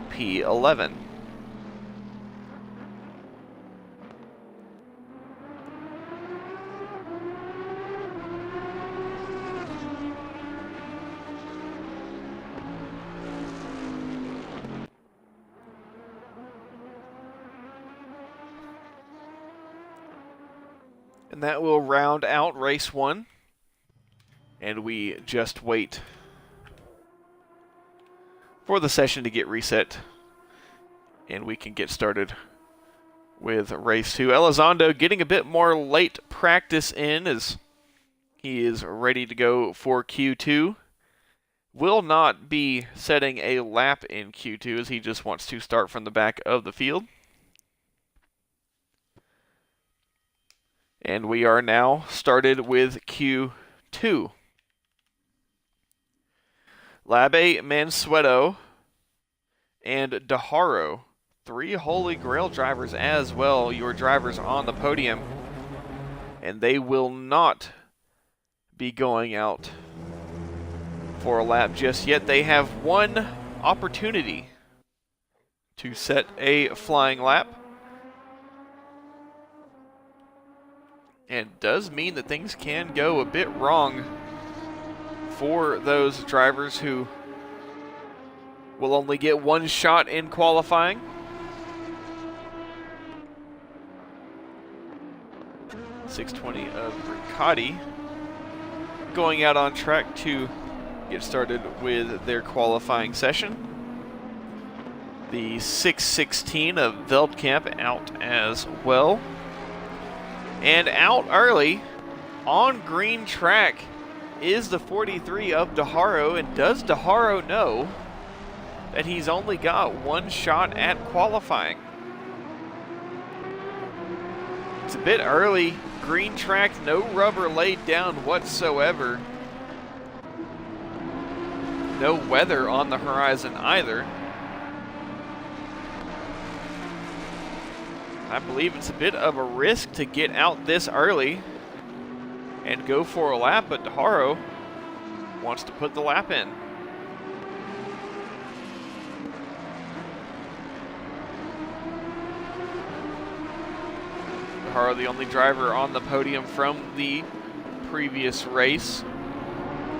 P11. And that will round out race 1. And we just wait for the session to get reset. And we can get started with race 2. Elizondo getting a bit more late practice in as he is ready to go for Q2. Will not be setting a lap in Q2 as he just wants to start from the back of the field. And we are now started with Q2. Labe, Mansueto, and Daharo. 3 Holy Grail drivers as well, your drivers on the podium. And they will not be going out for a lap just yet. They have one opportunity to set a flying lap. And does mean that things can go a bit wrong for those drivers who will only get one shot in qualifying. .620 of Riccati going out on track to get started with their qualifying session. The 616 of Veldkamp out as well. And out early on green track is the 43 of Daharo. And does Daharo know that he's only got one shot at qualifying? It's a bit early. Green track, no rubber laid down whatsoever. No weather on the horizon either. I believe it's a bit of a risk to get out this early and go for a lap, but Daharo wants to put the lap in. Daharo, the only driver on the podium from the previous race,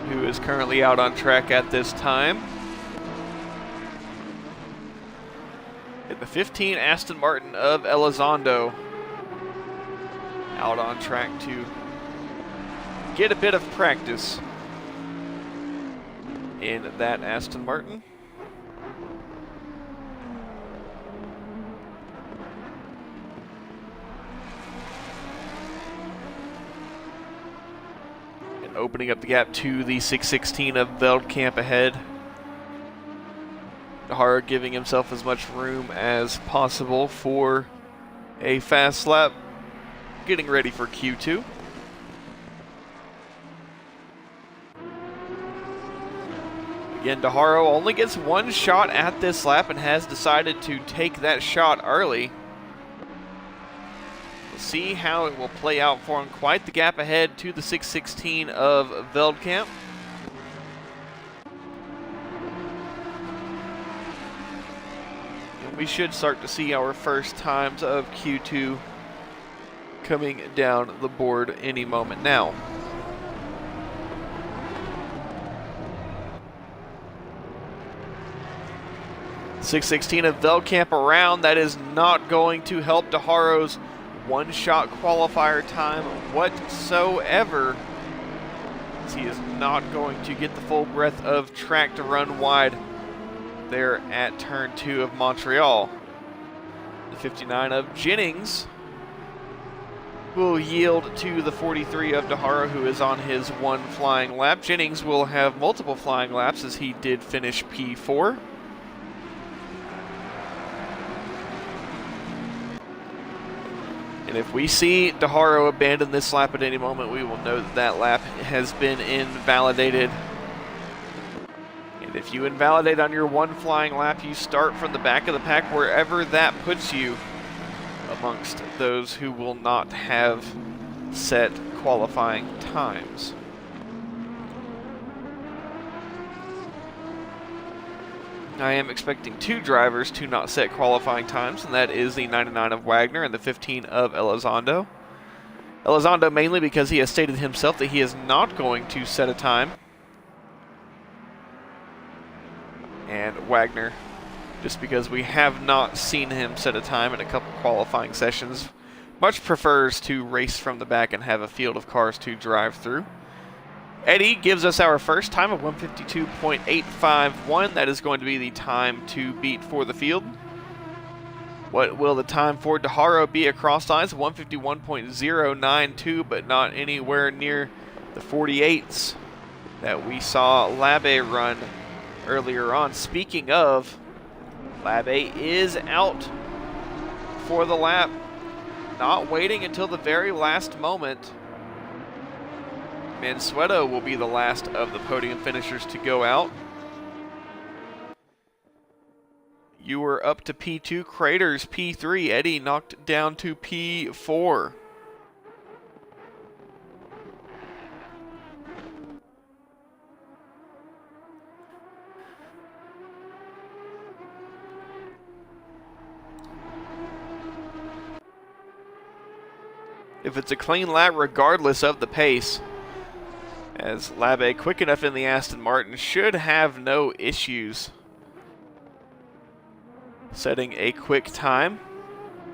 who is currently out on track at this time. The 15 Aston Martin of Elizondo out on track to get a bit of practice in that Aston Martin. And opening up the gap to the 616 of Veldkamp ahead. Daharo giving himself as much room as possible for a fast lap, getting ready for Q2. Again, Daharo only gets one shot at this lap and has decided to take that shot early. We'll see how it will play out for him. Quite the gap ahead to the 616 of Veldkamp. We should start to see our first times of Q2 coming down the board any moment now. .616 of Veldkamp around. That is not going to help Daharo's one-shot qualifier time whatsoever. He is not going to get the full breadth of track to run wide there at turn 2 of Montreal. The 59 of Jennings will yield to the 43 of Daharo, who is on his one flying lap. Jennings will have multiple flying laps as he did finish P4. And if we see DeHaro abandon this lap at any moment, we will know that that lap has been invalidated. And if you invalidate on your one flying lap, you start from the back of the pack, wherever that puts you amongst those who will not have set qualifying times. I am expecting two drivers to not set qualifying times, and that is the 99 of Wagner and the 15 of Elizondo. Elizondo mainly because he has stated himself that he is not going to set a time. And Wagner, just because we have not seen him set a time in a couple qualifying sessions, much prefers to race from the back and have a field of cars to drive through. Eddie gives us our first time of 152.851. That is going to be the time to beat for the field. What will the time for DeHaro be across lines? 151.092, but not anywhere near the 48s that we saw Labe run earlier on. Speaking of, Labe is out for the lap, not waiting until the very last moment. Mansueto will be the last of the podium finishers to go out. You were up to P2, Craters P3, Eddie knocked down to P4. If it's a clean lap regardless of the pace, as Labe, quick enough in the Aston Martin, should have no issues setting a quick time.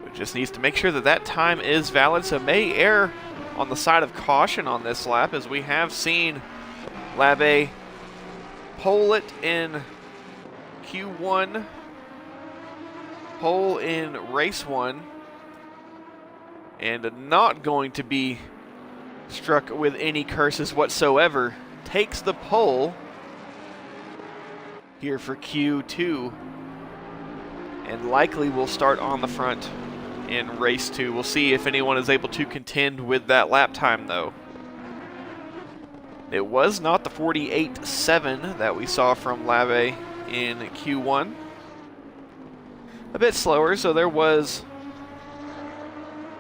But just needs to make sure that that time is valid, so may err on the side of caution on this lap, as we have seen Labe pole it in Q1, pole in race 1, and not going to be struck with any curses whatsoever, takes the pole here for Q2, and likely will start on the front in race 2. We'll see if anyone is able to contend with that lap time, though. It was not the 48.7 that we saw from Labe in Q1. A bit slower, so there was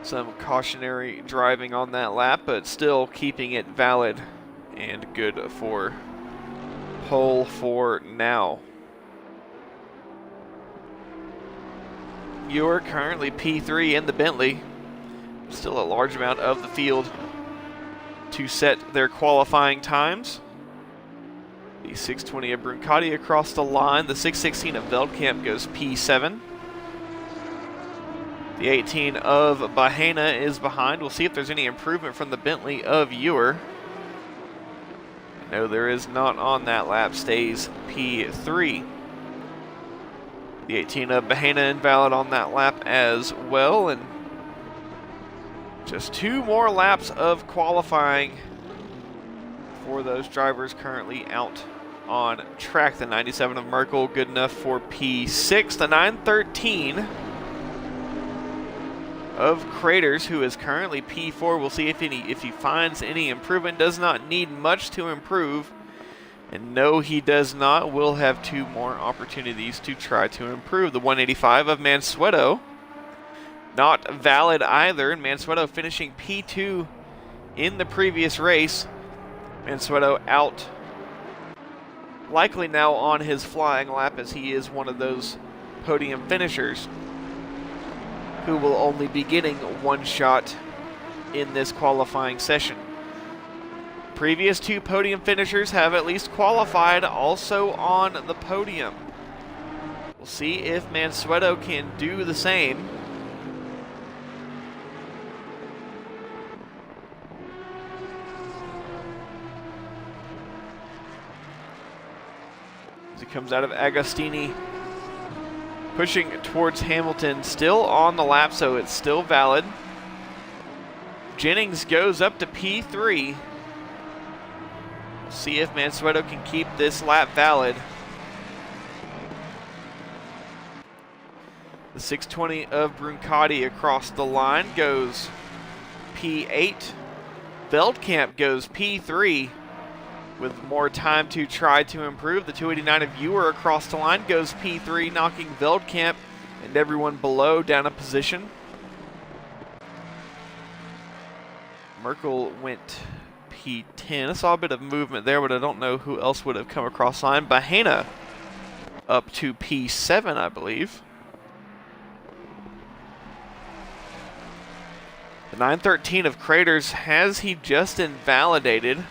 some cautionary driving on that lap, but still keeping it valid and good for pole for now. You're currently P3 in the Bentley. Still a large amount of the field to set their qualifying times. The 620 of Brancati across the line. The 616 of Veldkamp goes P7. The 18 of Bahena is behind. We'll see if there's any improvement from the Bentley of Ewer. No, there is not on that lap. Stays P3. The 18 of Bahena invalid on that lap as well. And just 2 more laps of qualifying for those drivers currently out on track. The 97 of Merkel, good enough for P6. The 913 of Craters, who is currently P4. We'll see if he finds any improvement. Does not need much to improve. And no, he does not. Will have 2 more opportunities to try to improve. The 185 of Mansueto, not valid either. And Mansueto finishing P2 in the previous race. Mansueto out, likely now on his flying lap, as he is one of those podium finishers who will only be getting 1 shot in this qualifying session. Previous 2 podium finishers have at least qualified also on the podium. We'll see if Mansueto can do the same. As he comes out of Agostini, pushing towards Hamilton, still on the lap, so it's still valid. Jennings goes up to P3. We'll see if Mansueto can keep this lap valid. The 620 of Bruncati across the line goes P8. Veldkamp goes P3 with more time to try to improve. The 289 of Ewer across the line goes P3, knocking Veldkamp and everyone below down a position. Merkel went P10. I saw a bit of movement there, but I don't know who else would have come across the line. Bahena up to P7, I believe. The 913 of Craters, has he just invalidated?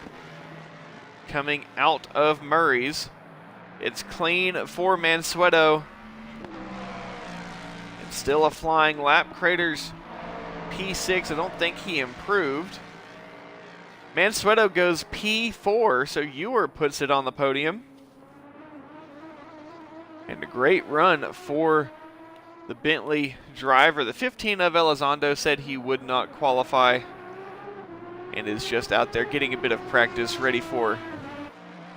Coming out of Murray's. It's clean for Mansueto. It's still a flying lap. Craters P6. I don't think he improved. Mansueto goes P4, so Ewer puts it on the podium. And a great run for the Bentley driver. The 15 of Elizondo said he would not qualify and is just out there getting a bit of practice, ready for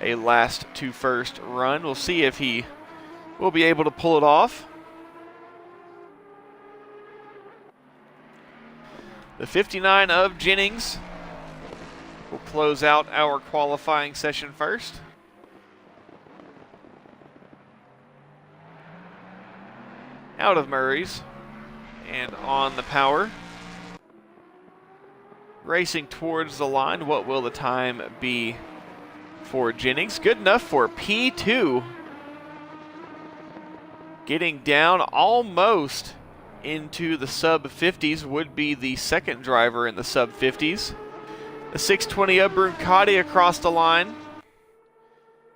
a last to first run. We'll see if he will be able to pull it off. The 59 of Jennings will close out our qualifying session first. Out of Murray's and on the power. Racing towards the line. What will the time be for Jennings? Good enough for P2. Getting down almost into the sub-50s. Would be the second driver in the sub-50s. The 620 of Bruncati across the line.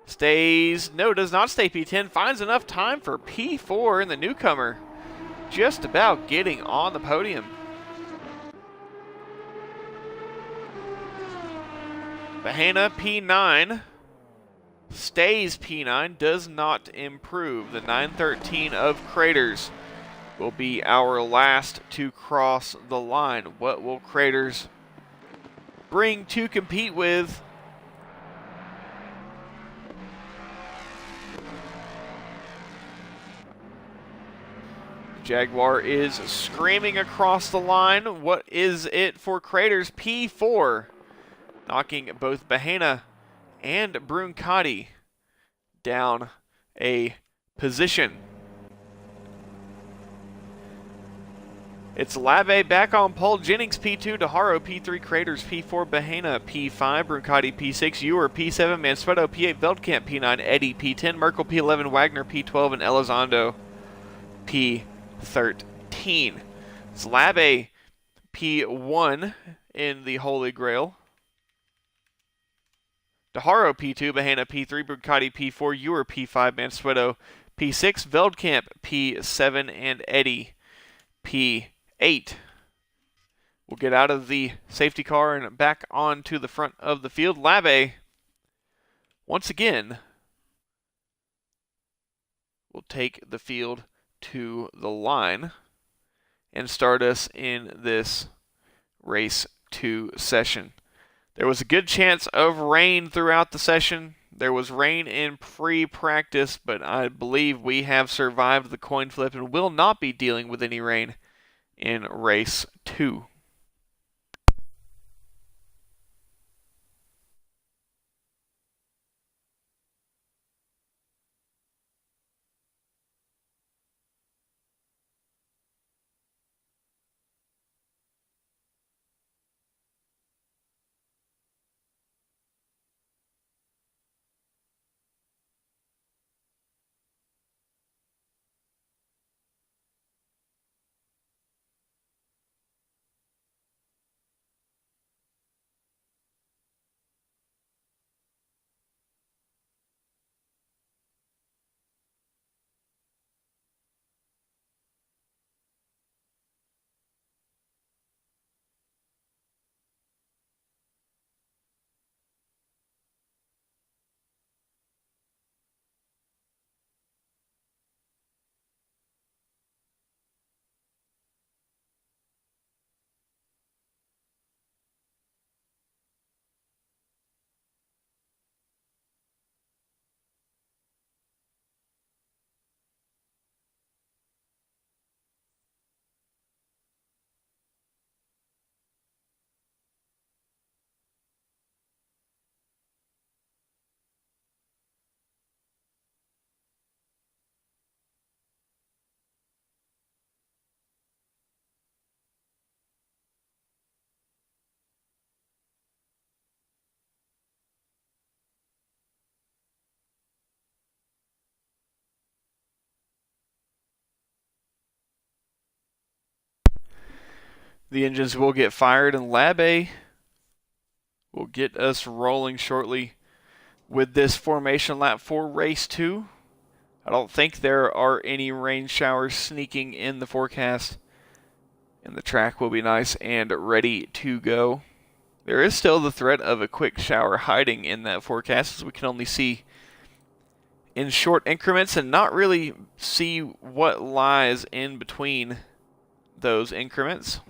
Stays, no, does not stay P10. Finds enough time for P4, and the newcomer just about getting on the podium. Bahena P9. Stays P9, does not improve. The 913 of Craters will be our last to cross the line. What will Craters bring to compete with? Jaguar is screaming across the line. What is it for Craters? P4, knocking both Bahena and Bruncati down a position. It's Lave back on pole. Jennings P2, DeHaro P3, Craters P4, Bahena P5, Bruncati P6, Ewer P7, Mansueto P8, Veldkamp P9, Eddy P10, Merkel P11, Wagner P12, and Elizondo P13. It's Lave P1 in the Holy Grail. DeHaro P2, Bahena P3, Bruncati P4, Ewer P5, Mansueto P6, Veldkamp P7, and Eddy P8. We'll get out of the safety car and back onto the front of the field. Lave, once again, will take the field to the line and start us in this race 2 session. There was a good chance of rain throughout the session. There was rain in pre-practice, but I believe we have survived the coin flip and will not be dealing with any rain in race 2. The engines will get fired, and Lab A will get us rolling shortly with this formation lap for race 2. I don't think there are any rain showers sneaking in the forecast, and the track will be nice and ready to go. There is still the threat of a quick shower hiding in that forecast, as we can only see in short increments and not really see what lies in between those increments.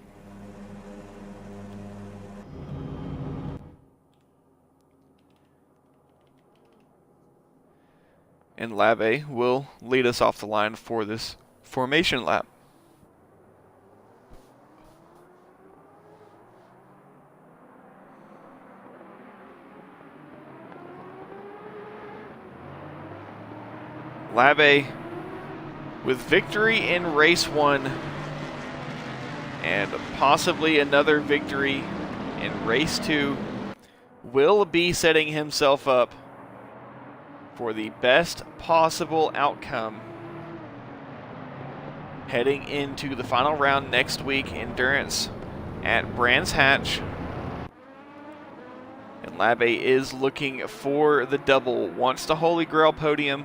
And Lab A will lead us off the line for this formation lap. Lab A with victory in race 1 and possibly another victory in race 2 will be setting himself up for the best possible outcome heading into the final round next week, endurance at Brands Hatch. And Lab A is looking for the double, wants the Holy Grail podium,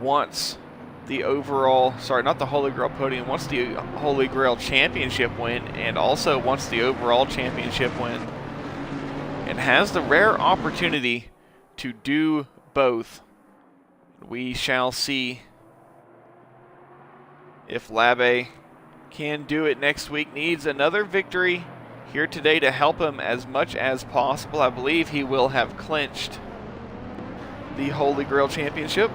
wants the overall, sorry, not the Holy Grail podium, wants the Holy Grail championship win, and also wants the overall championship win, and has the rare opportunity to do both. We shall see if Lab A can do it next week. Needs another victory here today to help him as much as possible. I believe he will have clinched the Holy Grail Championship.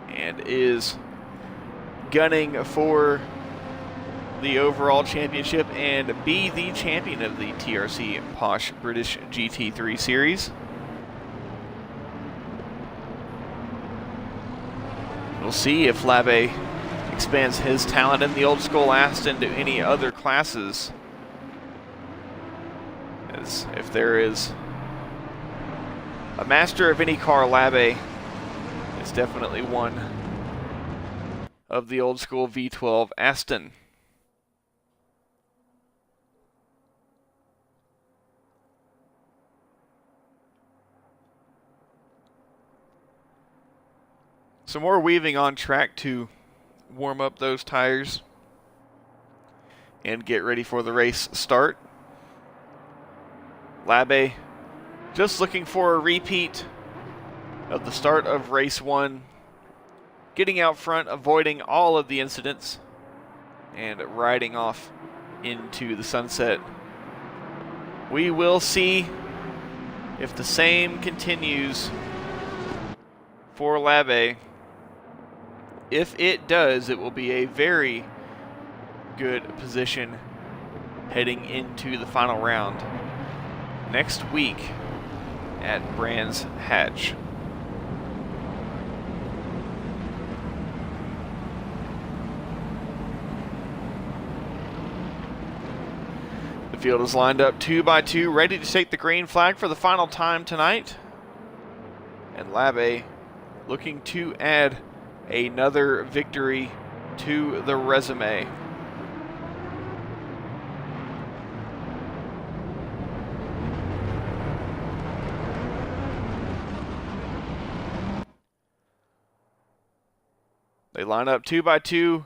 And is gunning for the overall championship and be the champion of the TRC Posh British GT3 series. We'll see if Lab A expands his talent in the old school Aston to any other classes. As if there is a master of any car, Lab A is definitely one of the old school V12 Aston. Some more weaving on track to warm up those tires and get ready for the race start. Lab A just looking for a repeat of the start of race 1, getting out front, avoiding all of the incidents, and riding off into the sunset. We will see if the same continues for Lab A. If it does, it will be a very good position heading into the final round next week at Brands Hatch. The field is lined up 2 by 2, ready to take the green flag for the final time tonight. And Lab A looking to add another victory to the resume. They line up 2 by 2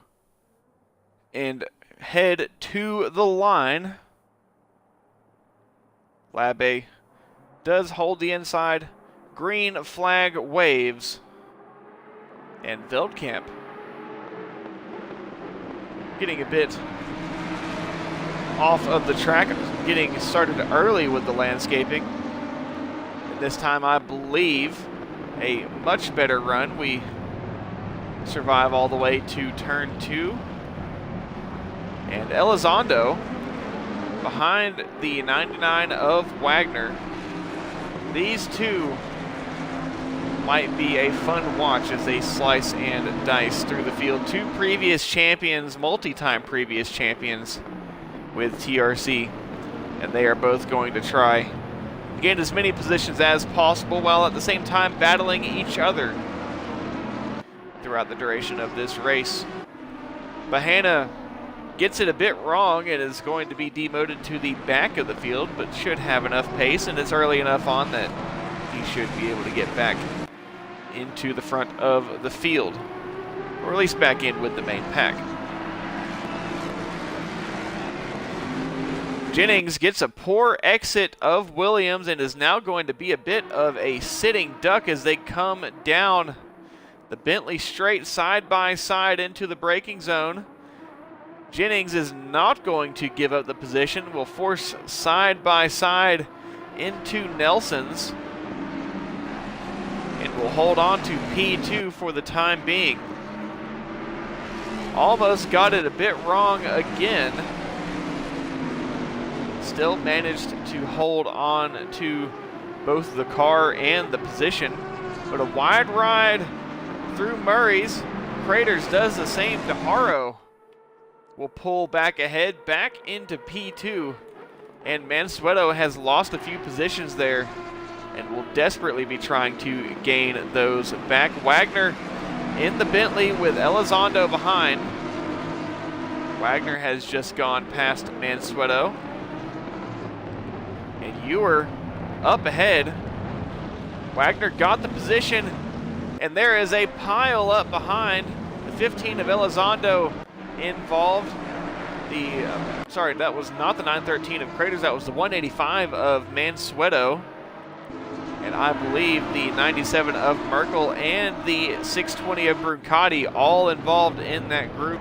and head to the line. Lab A does hold the inside. Green flag waves. And Veldkamp getting a bit off of the track, getting started early with the landscaping. And this time, I believe, a much better run. We survive all the way to turn 2. And Elizondo behind the 99 of Wagner. These two might be a fun watch as they slice and dice through the field. 2 previous champions, multi-time previous champions with TRC, and they are both going to try to gain as many positions as possible while at the same time battling each other throughout the duration of this race. Bahena gets it a bit wrong and is going to be demoted to the back of the field, but should have enough pace, and it's early enough on that he should be able to get back into the front of the field, or at least back in with the main pack. Jennings gets a poor exit of Williams and is now going to be a bit of a sitting duck as they come down the Bentley straight side by side into the braking zone. Jennings is not going to give up the position, will force side by side into Nelson's, and will hold on to P2 for the time being. Almost got it a bit wrong again. Still managed to hold on to both the car and the position, but a wide ride through Murray's. Craters does the same to Haro. Will pull back ahead, back into P2, and Mansueto has lost a few positions there and will desperately be trying to gain those back. Wagner in the Bentley with Elizondo behind. Wagner has just gone past Mansueto, and Ewer up ahead. Wagner got the position, and there is a pile up behind. The 15 of Elizondo involved. Sorry, that was not the 913 of Craters, that was the 185 of Mansueto. And I believe the 97 of Merkel and the 620 of Bruncati all involved in that group.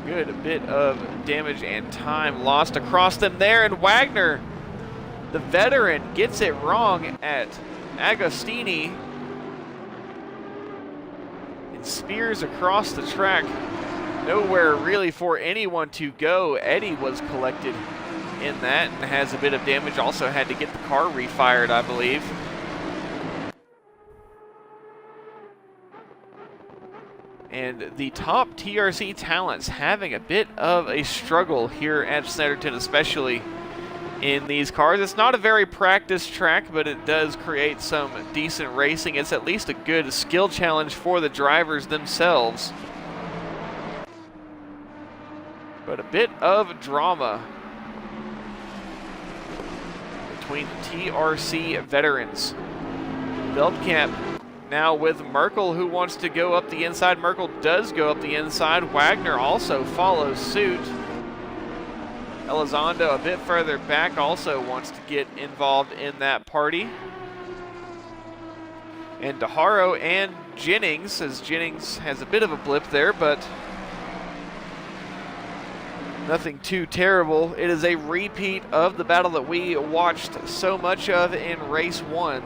Good bit of damage and time lost across them there, and Wagner, the veteran, gets it wrong at Agostini. Spears across the track, nowhere really for anyone to go. Eddie was collected in that and has a bit of damage, also had to get the car refired, I believe. And the top TRC talents having a bit of a struggle here at Snetterton, especially in these cars. It's not a very practiced track, but it does create some decent racing. It's at least a good skill challenge for the drivers themselves. But a bit of drama between the TRC veterans. Veldkamp now with Merkel, who wants to go up the inside. Merkel does go up the inside. Wagner also follows suit. Elizondo a bit further back also wants to get involved in that party. And DeHaro and Jennings, as Jennings has a bit of a blip there, but nothing too terrible. It is a repeat of the battle that we watched so much of in race 1.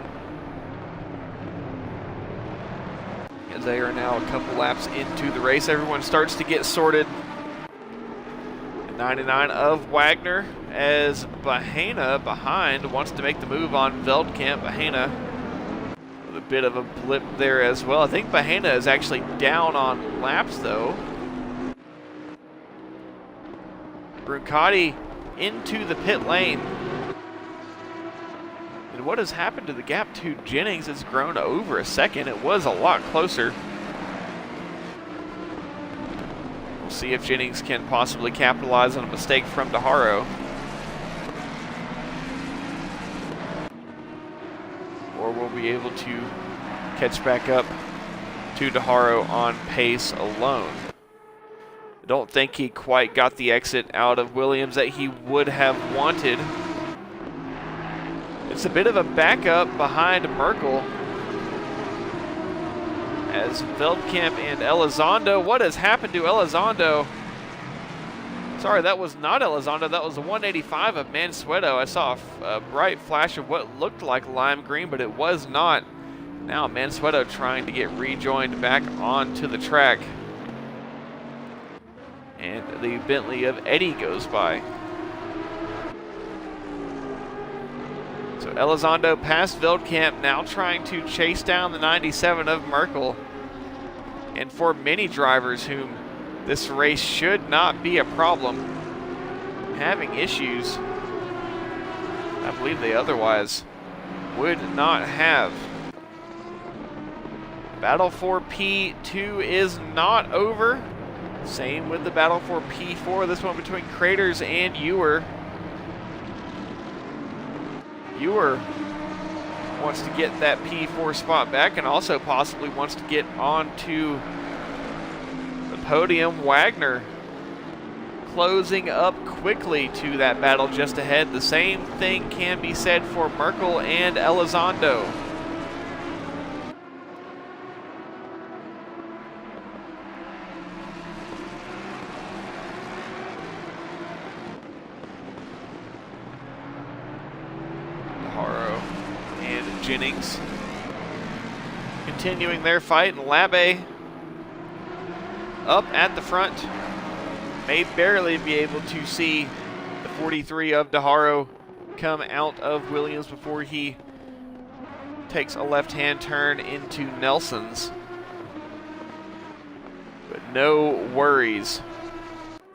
As they are now a couple laps into the race, everyone starts to get sorted. 99 of Wagner as Bahena behind wants to make the move on Veldkamp. Bahena with a bit of a blip there as well. I think Bahena is actually down on laps though. Bruncati into the pit lane. And what has happened to the gap to Jennings? It's grown over a second. It was a lot closer. See if Jennings can possibly capitalize on a mistake from DeHaro. Or we'll be able to catch back up to DeHaro on pace alone. I don't think he quite got the exit out of Williams that he would have wanted. It's a bit of a backup behind Merkel. As Veldkamp and Elizondo, what has happened to Elizondo? Sorry, that was not Elizondo, that was the 185 of Mansueto. I saw a bright flash of what looked like lime green, but it was not. Now Mansueto trying to get rejoined back onto the track. And the Bentley of Eddie goes by. So Elizondo past Veldkamp, now trying to chase down the 97 of Merkel. And for many drivers whom this race should not be a problem, having issues I believe they otherwise would not have. battle for P2 is not over. Same with the battle for P4. This one between Craters and Ewer. Ewer wants to get that P4 spot back and also possibly wants to get onto the podium. Wagner closing up quickly to that battle just ahead. The same thing can be said for Merkel and Elizondo. Jennings continuing their fight, and Labe up at the front. May barely be able to see the 43 of DeHaro come out of Williams before he takes a left-hand turn into Nelson's. But no worries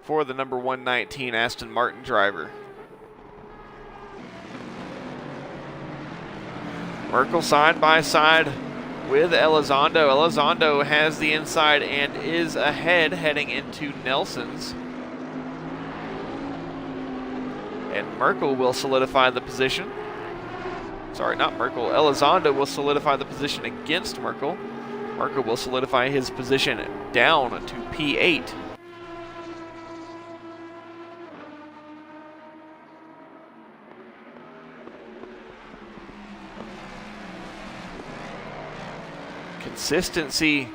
for the number 119 Aston Martin driver. Merkel side by side with Elizondo. Elizondo has the inside and is ahead heading into Nelson's. And Merkel will solidify the position. Sorry, not Merkel. Elizondo will solidify the position against Merkel. Merkel will solidify his position down to P8. Consistency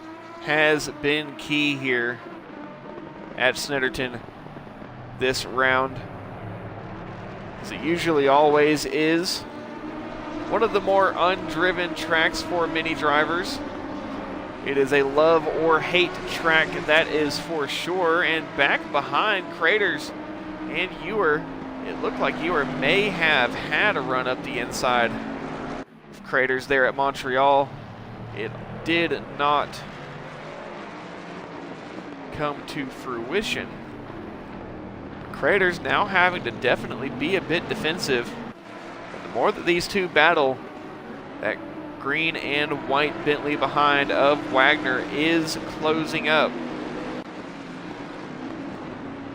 has been key here at Snetterton this round, as it usually always is. One of the more undriven tracks for many drivers. It is a love or hate track, that is for sure. And back behind Craters and Ewer, it looked like Ewer may have had a run up the inside of Craters there at Montreal. It did not come to fruition. Craters now having to definitely be a bit defensive. The more that these two battle, that green and white Bentley behind of Wagner is closing up.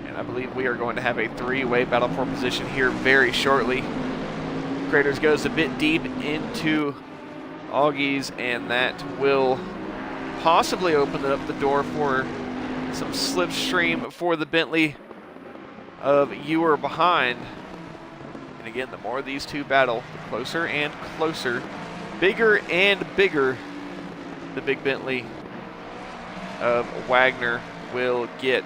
And I believe we are going to have a three-way battle for position here very shortly. Craters goes a bit deep into Augie's, and that will possibly open up the door for some slipstream for the Bentley of Ewer behind. And again, the more these two battle, the closer and closer, bigger and bigger the big Bentley of Wagner will get.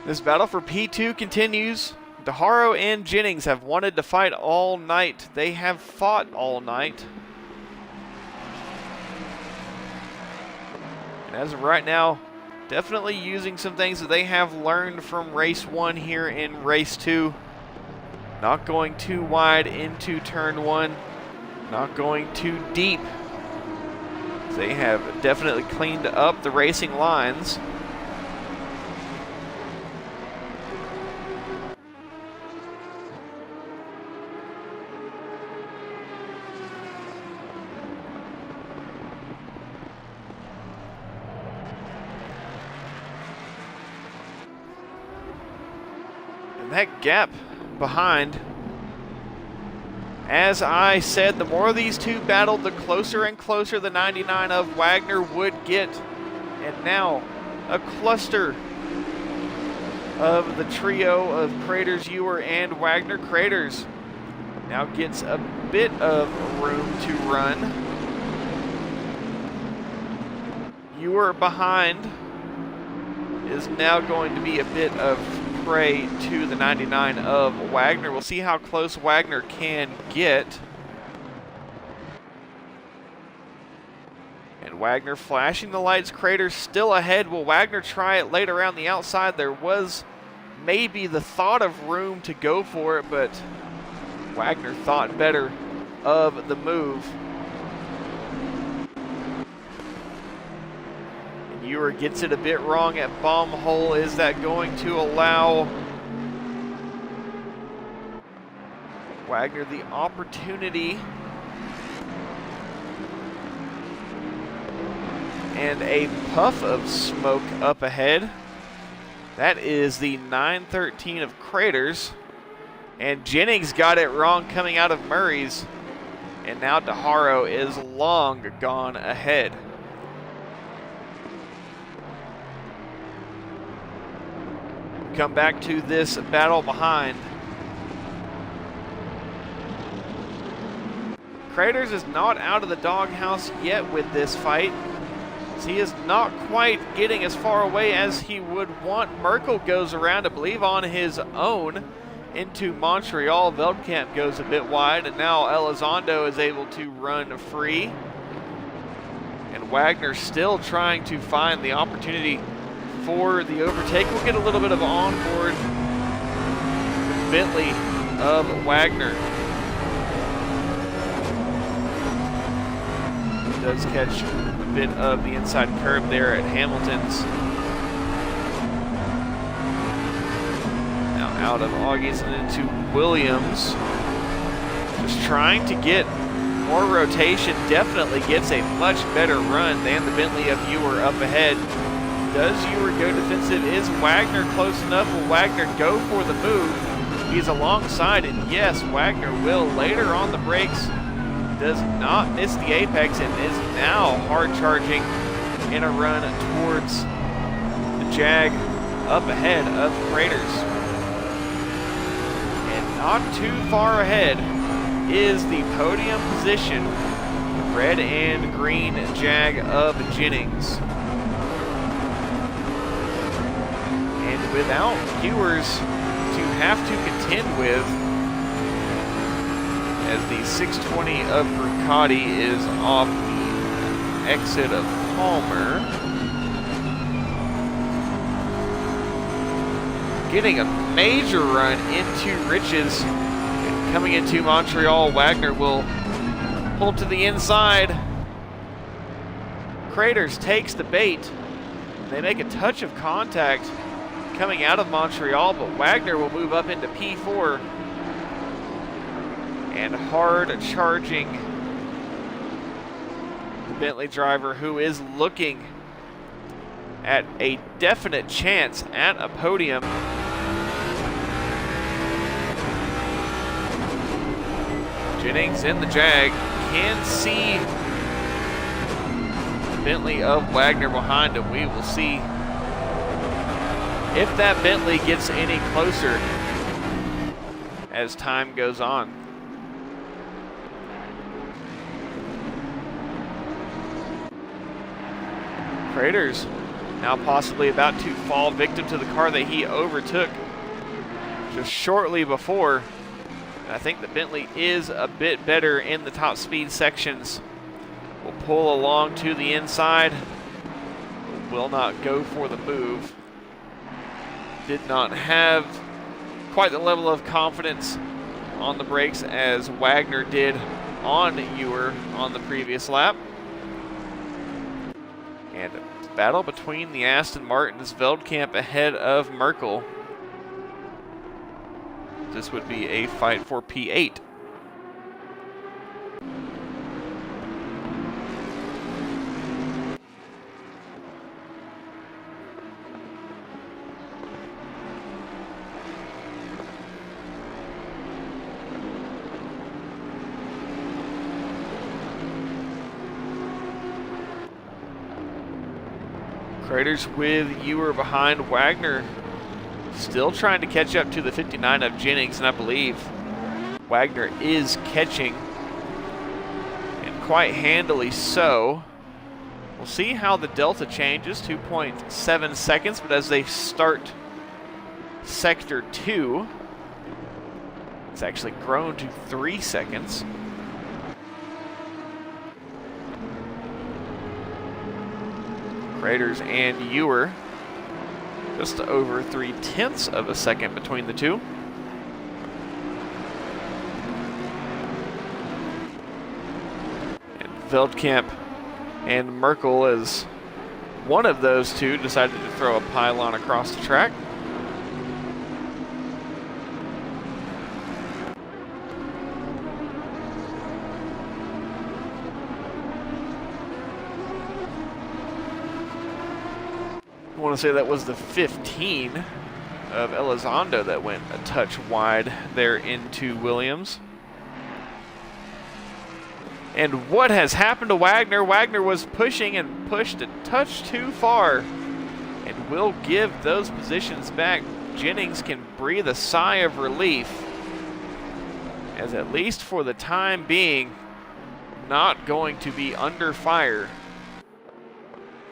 This battle for P2 continues. DeHaro and Jennings have wanted to fight all night. They have fought all night. And as of right now, definitely using some things that they have learned from race 1 here in race 2. Not going too wide into turn 1. Not going too deep. They have definitely cleaned up the racing lines. That gap behind, as I said, the more these two battled, the closer and closer the 99 of Wagner would get. And now a cluster of the trio of Craters, Ewer, and Wagner. Craters now gets a bit of room to run. Ewer behind is now going to be a bit of prey to the 99 of Wagner. We'll see how close Wagner can get. And Wagner flashing the lights. Craters still ahead. Will Wagner try it late around the outside? There was maybe the thought of room to go for it, but Wagner thought better of the move. Ewer gets it a bit wrong at bomb hole. Is that going to allow Wagner the opportunity? And a puff of smoke up ahead. That is the 913 of Craters. And Jennings got it wrong coming out of Murray's. And now DeHaro is long gone ahead. Come back to this battle behind. Craters is not out of the doghouse yet with this fight. He is not quite getting as far away as he would want. Merkel goes around, I believe, on his own into Montreal. Veldkamp goes a bit wide, and now Elizondo is able to run free. And Wagner still trying to find the opportunity for the overtake. We'll get a little bit of onboard with Bentley of Wagner. Does catch a bit of the inside curb there at Hamilton's. Now out of Augies and into Williams. Just trying to get more rotation. Definitely gets a much better run than the Bentley of Ewer up ahead. Does Ewer go defensive? Is Wagner close enough? Will Wagner go for the move? He's alongside, and yes, Wagner will later on the brakes. Does not miss the apex and is now hard charging in a run towards the Jag up ahead of Craters. And not too far ahead is the podium position, red and green Jag of Jennings. And without Ewers to have to contend with, as the 620 of Brucati is off the exit of Palmer. Getting a major run into Riches. And coming into Montreal, Wagner will pull to the inside. Craters takes the bait. They make a touch of contact coming out of Montreal, but Wagner will move up into P4. And hard charging the Bentley driver, who is looking at a definite chance at a podium. Jennings in the Jag can see Bentley of Wagner behind him. We will see if that Bentley gets any closer as time goes on. Craters now possibly about to fall victim to the car that he overtook just shortly before. I think the Bentley is a bit better in the top speed sections. Will pull along to the inside. Will not go for the move. Did not have quite the level of confidence on the brakes as Wagner did on Ewer on the previous lap. And a battle between the Aston Martins. Veldkamp ahead of Merkel. This would be a fight for P8. Craters with Ewer behind. Wagner still trying to catch up to the 59 of Jennings, and I believe Wagner is catching, and quite handily so. We'll see how the delta changes, 2.7 seconds, but as they start Sector 2, it's actually grown to 3 seconds. Craters and Ewer, just over 0.3 of a second between the two. And Veldkamp and Merkel as one of those two decided to throw a pylon across the track. I want to say that was the 15 of Elizondo that went a touch wide there into Williams. And what has happened to Wagner? Wagner was pushing and pushed a touch too far and will give those positions back. Jennings can breathe a sigh of relief, as at least for the time being, not going to be under fire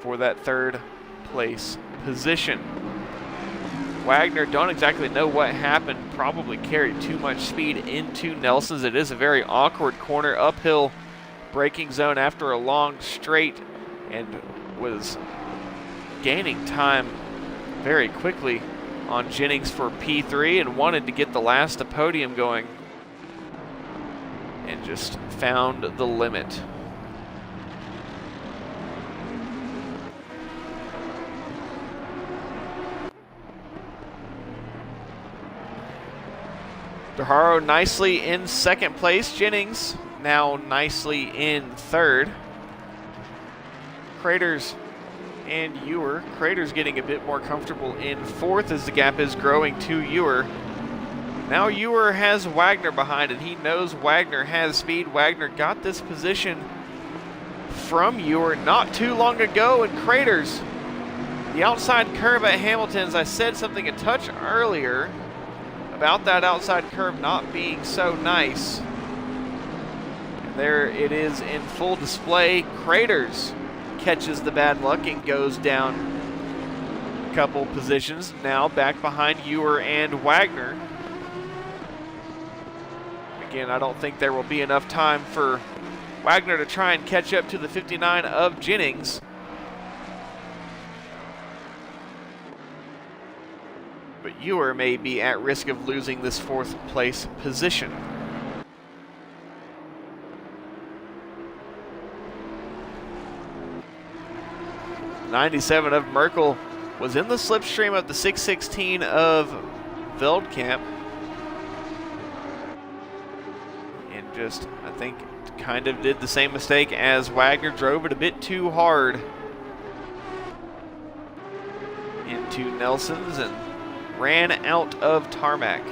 for that third place position. Wagner, don't exactly know what happened, probably carried too much speed into Nelson's. It is a very awkward corner, uphill braking zone after a long straight, and was gaining time very quickly on Jennings for P3 and wanted to get the last to podium going, and just found the limit. DeHaro nicely in second place. Jennings now nicely in third. Craters and Ewer. Craters getting a bit more comfortable in fourth as the gap is growing to Ewer. Now Ewer has Wagner behind it. He knows Wagner has speed. Wagner got this position from Ewer not too long ago, and Craters, the outside curve at Hamilton's. I said something a touch earlier about that outside curve not being so nice. And there it is in full display. Craters catches the bad luck and goes down a couple positions. Now back behind Ewer and Wagner. Again, I don't think there will be enough time for Wagner to try and catch up to the 59 of Jennings. But Ewer may be at risk of losing this fourth place position. '97 of Merkel was in the slipstream of the 616 of Veldkamp. And just, I think, kind of did the same mistake as Wagner, drove it a bit too hard into Nelson's and ran out of tarmac.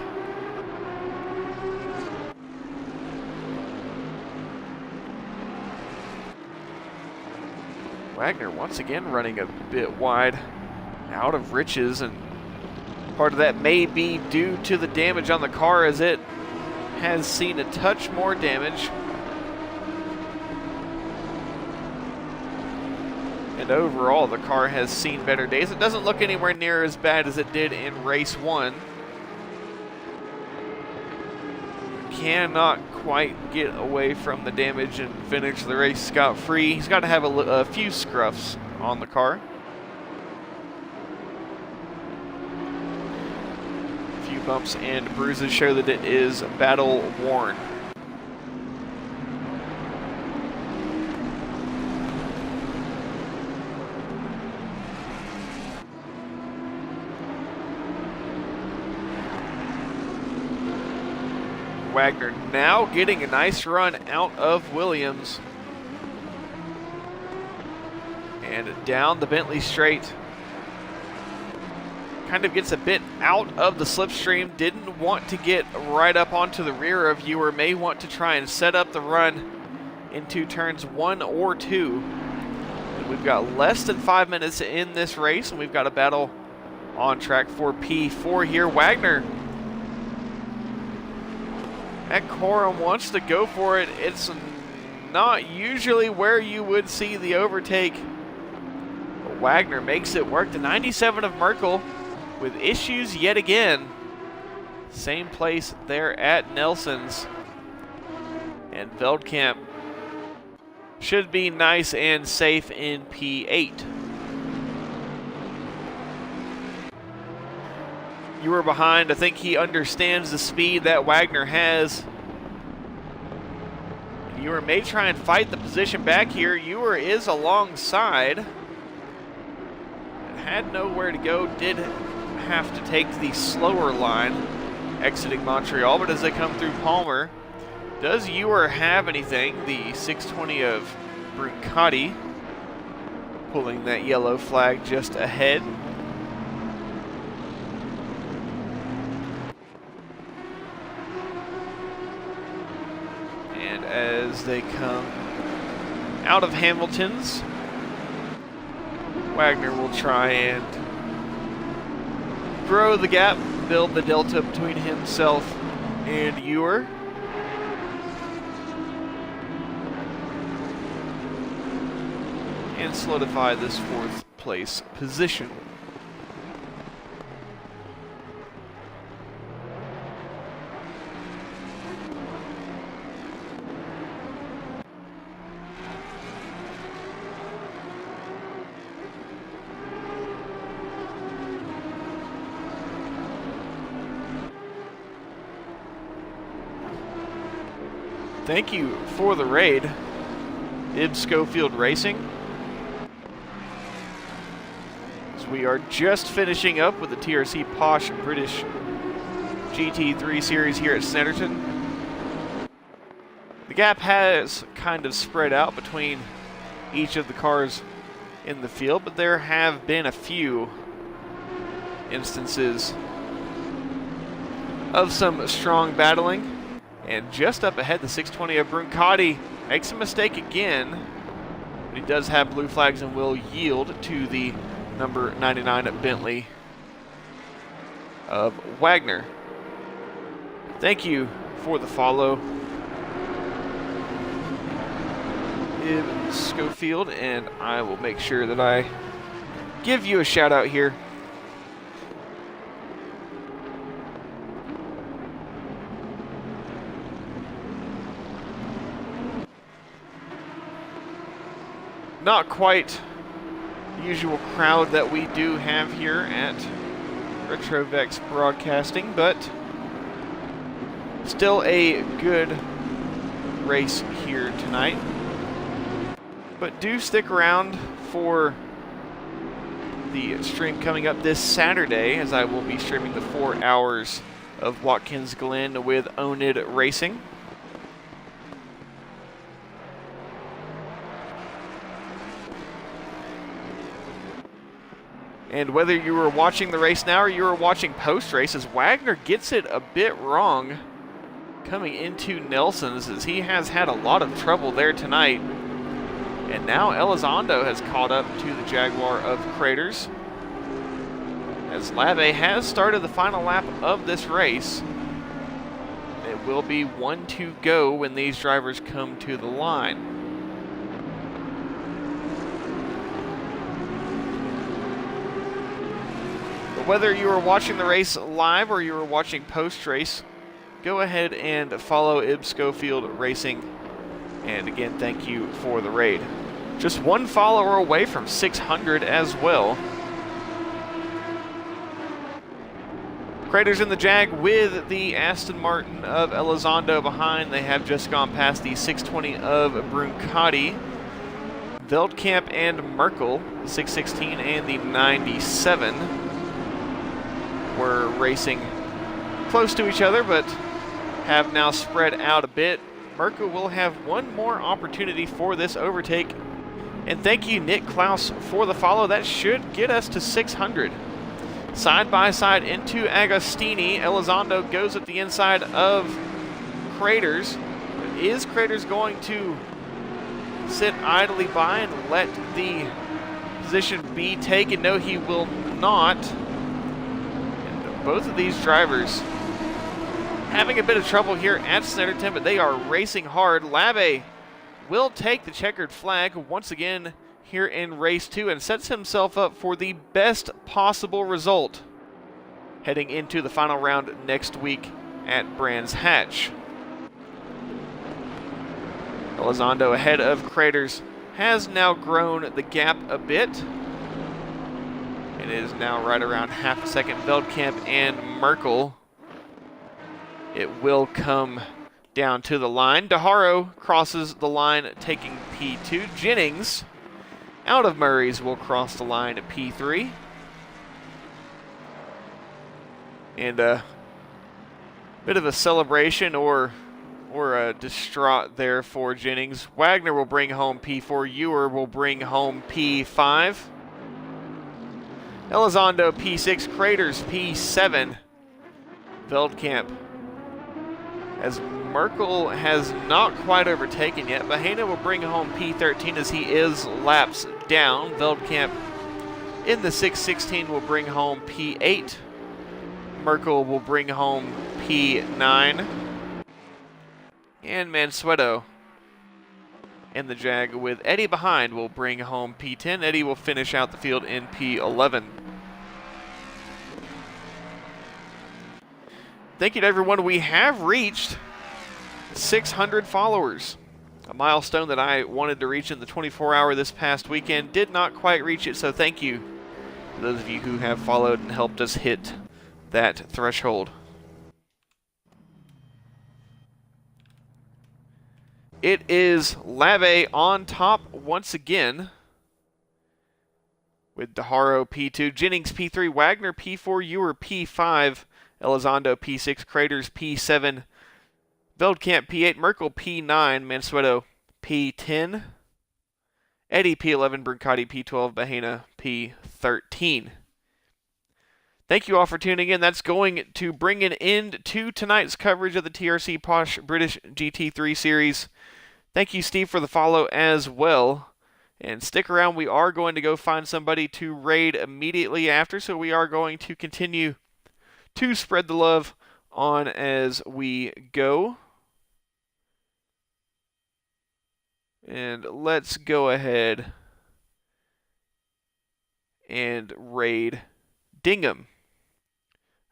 Wagner once again running a bit wide, out of riches, and part of that may be due to the damage on the car, as it has seen a touch more damage. And overall, the car has seen better days. It doesn't look anywhere near as bad as it did in race one. Cannot quite get away from the damage and finish the race scot-free. He's got to have a few scruffs on the car. A few bumps and bruises show that it is battle worn. Wagner now getting a nice run out of Williams. And down the Bentley straight. Kind of gets a bit out of the slipstream. Didn't want to get right up onto the rear of Ewer. May want to try and set up the run into turns 1 or 2. And we've got less than 5 minutes in this race, and we've got a battle on track for P4 here. Wagner at Coram wants to go for it. It's not usually where you would see the overtake. But Wagner makes it work. The 97 of Merkel with issues yet again. Same place there at Nelson's. And Veldkamp should be nice and safe in P8. You were behind. I think he understands the speed that Wagner has. Ewer may try and fight the position back here. Ewer is alongside. had nowhere to go, did have to take the slower line exiting Montreal, but as they come through Palmer, does Ewer have anything? The 620 of Brancati pulling that yellow flag just ahead. And as they come out of Hamilton's, Wagner will try and grow the gap, build the delta between himself and Ewer. And solidify this 4th place position. Thank you for the raid, Ib Schofield Racing. We are just finishing up with the TRC Posh British GT3 series here at Snetterton. The gap has kind of spread out between each of the cars in the field, but there have been a few instances of some strong battling. And just up ahead, the 620 of Brancati makes a mistake again, but he does have blue flags and will yield to the number 99 at Bentley of Wagner. Thank you for the follow, Ib Schofield, and I will make sure that I give you a shout out here. Not quite usual crowd that we do have here at Retrovex Broadcasting, but still a good race here tonight. But do stick around for the stream coming up this Saturday, as I will be streaming the 4 hours of Watkins Glen with Onid Racing. And whether you were watching the race now or you were watching post-race, as Wagner gets it a bit wrong coming into Nelson's, as he has had a lot of trouble there tonight. And now Elizondo has caught up to the Jaguar of Craters, as Lave has started the final lap of this race. It will be 1 to go when these drivers come to the line. Whether you were watching the race live or you were watching post-race, go ahead and follow Ib Schofield Racing. And again, thank you for the raid. Just one follower away from 600 as well. Craters in the Jag with the Aston Martin of Elizondo behind. They have just gone past the 620 of Brancati. Veldkamp and Merkel, the 616 and the 97. Were racing close to each other, but have now spread out a bit. Merkel will have one more opportunity for this overtake. And thank you, Nick Klaus, for the follow. That should get us to 600. Side by side into Agostini. Elizondo goes at the inside of Craters. Is Craters going to sit idly by and let the position be taken? No, he will not. Both of these drivers having a bit of trouble here at Snetterton, but they are racing hard. Lave will take the checkered flag once again here in race 2 and sets himself up for the best possible result heading into the final round next week at Brands Hatch. Elizondo ahead of Craters has now grown the gap a bit. It is now right around half a second. Veldkamp and Merkel. It will come down to the line. DeHaro crosses the line, taking P2. Jennings, out of Murray's, will cross the line at P3. And a bit of a celebration or a distraught there for Jennings. Wagner will bring home P4. Ewer will bring home P5. Elizondo P6. Craters P7. Veldkamp, as Merkel has not quite overtaken yet. Bahena will bring home P13 as he is laps down. Veldkamp in the 616 will bring home P8. Merkel will bring home P9. And Mansueto in the Jag with Eddie behind will bring home P10. Eddie will finish out the field in P11. Thank you to everyone. We have reached 600 followers, a milestone that I wanted to reach in the 24-hour this past weekend. Did not quite reach it, so thank you to those of you who have followed and helped us hit that threshold. It is Lave on top once again with DeHaro P2, Jennings P3, Wagner P4, Ewer P5, Elizondo P6, Craters P7, Veldkamp P8, Merkel P9, Mansueto P10, Eddie P11, Brancati P12, Bahena P13. Thank you all for tuning in. That's going to bring an end to tonight's coverage of the TRC Posh British GT3 Series. Thank you, Steve, for the follow as well. And stick around. We are going to go find somebody to raid immediately after, so we are going to continue to spread the love on as we go. And let's go ahead and raid Dingham.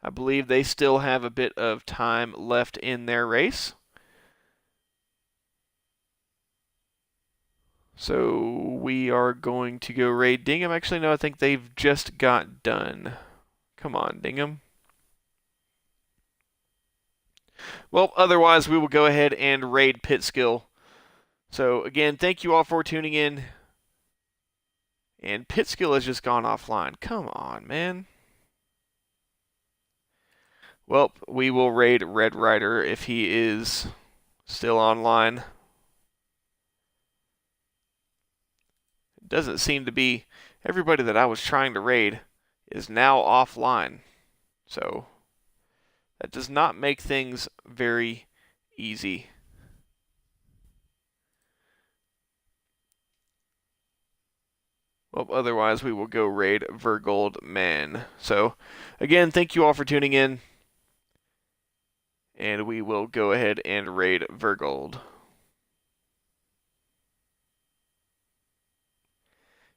I believe they still have a bit of time left in their race. So we are going to go raid Dingham. Actually, no, I think they've just got done. Come on, Dingham. Well, otherwise, we will go ahead and raid Pitskill. So, again, thank you all for tuning in. And Pitskill has just gone offline. Come on, man. Well, we will raid Red Rider if he is still online. It doesn't seem to be. Everybody that I was trying to raid is now offline. So that does not make things very easy. Well, otherwise we will go raid Vergold Man. So, again, thank you all for tuning in. And we will go ahead and raid Vergold.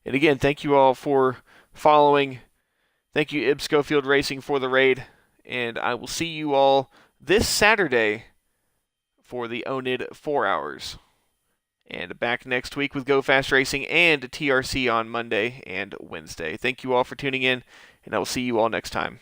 And again, thank you all for following. Thank you, Ib Schofield Racing, for the raid. And I will see you all this Saturday for the ONID 4 hours. And back next week with Go Fast Racing and TRC on Monday and Wednesday. Thank you all for tuning in, and I will see you all next time.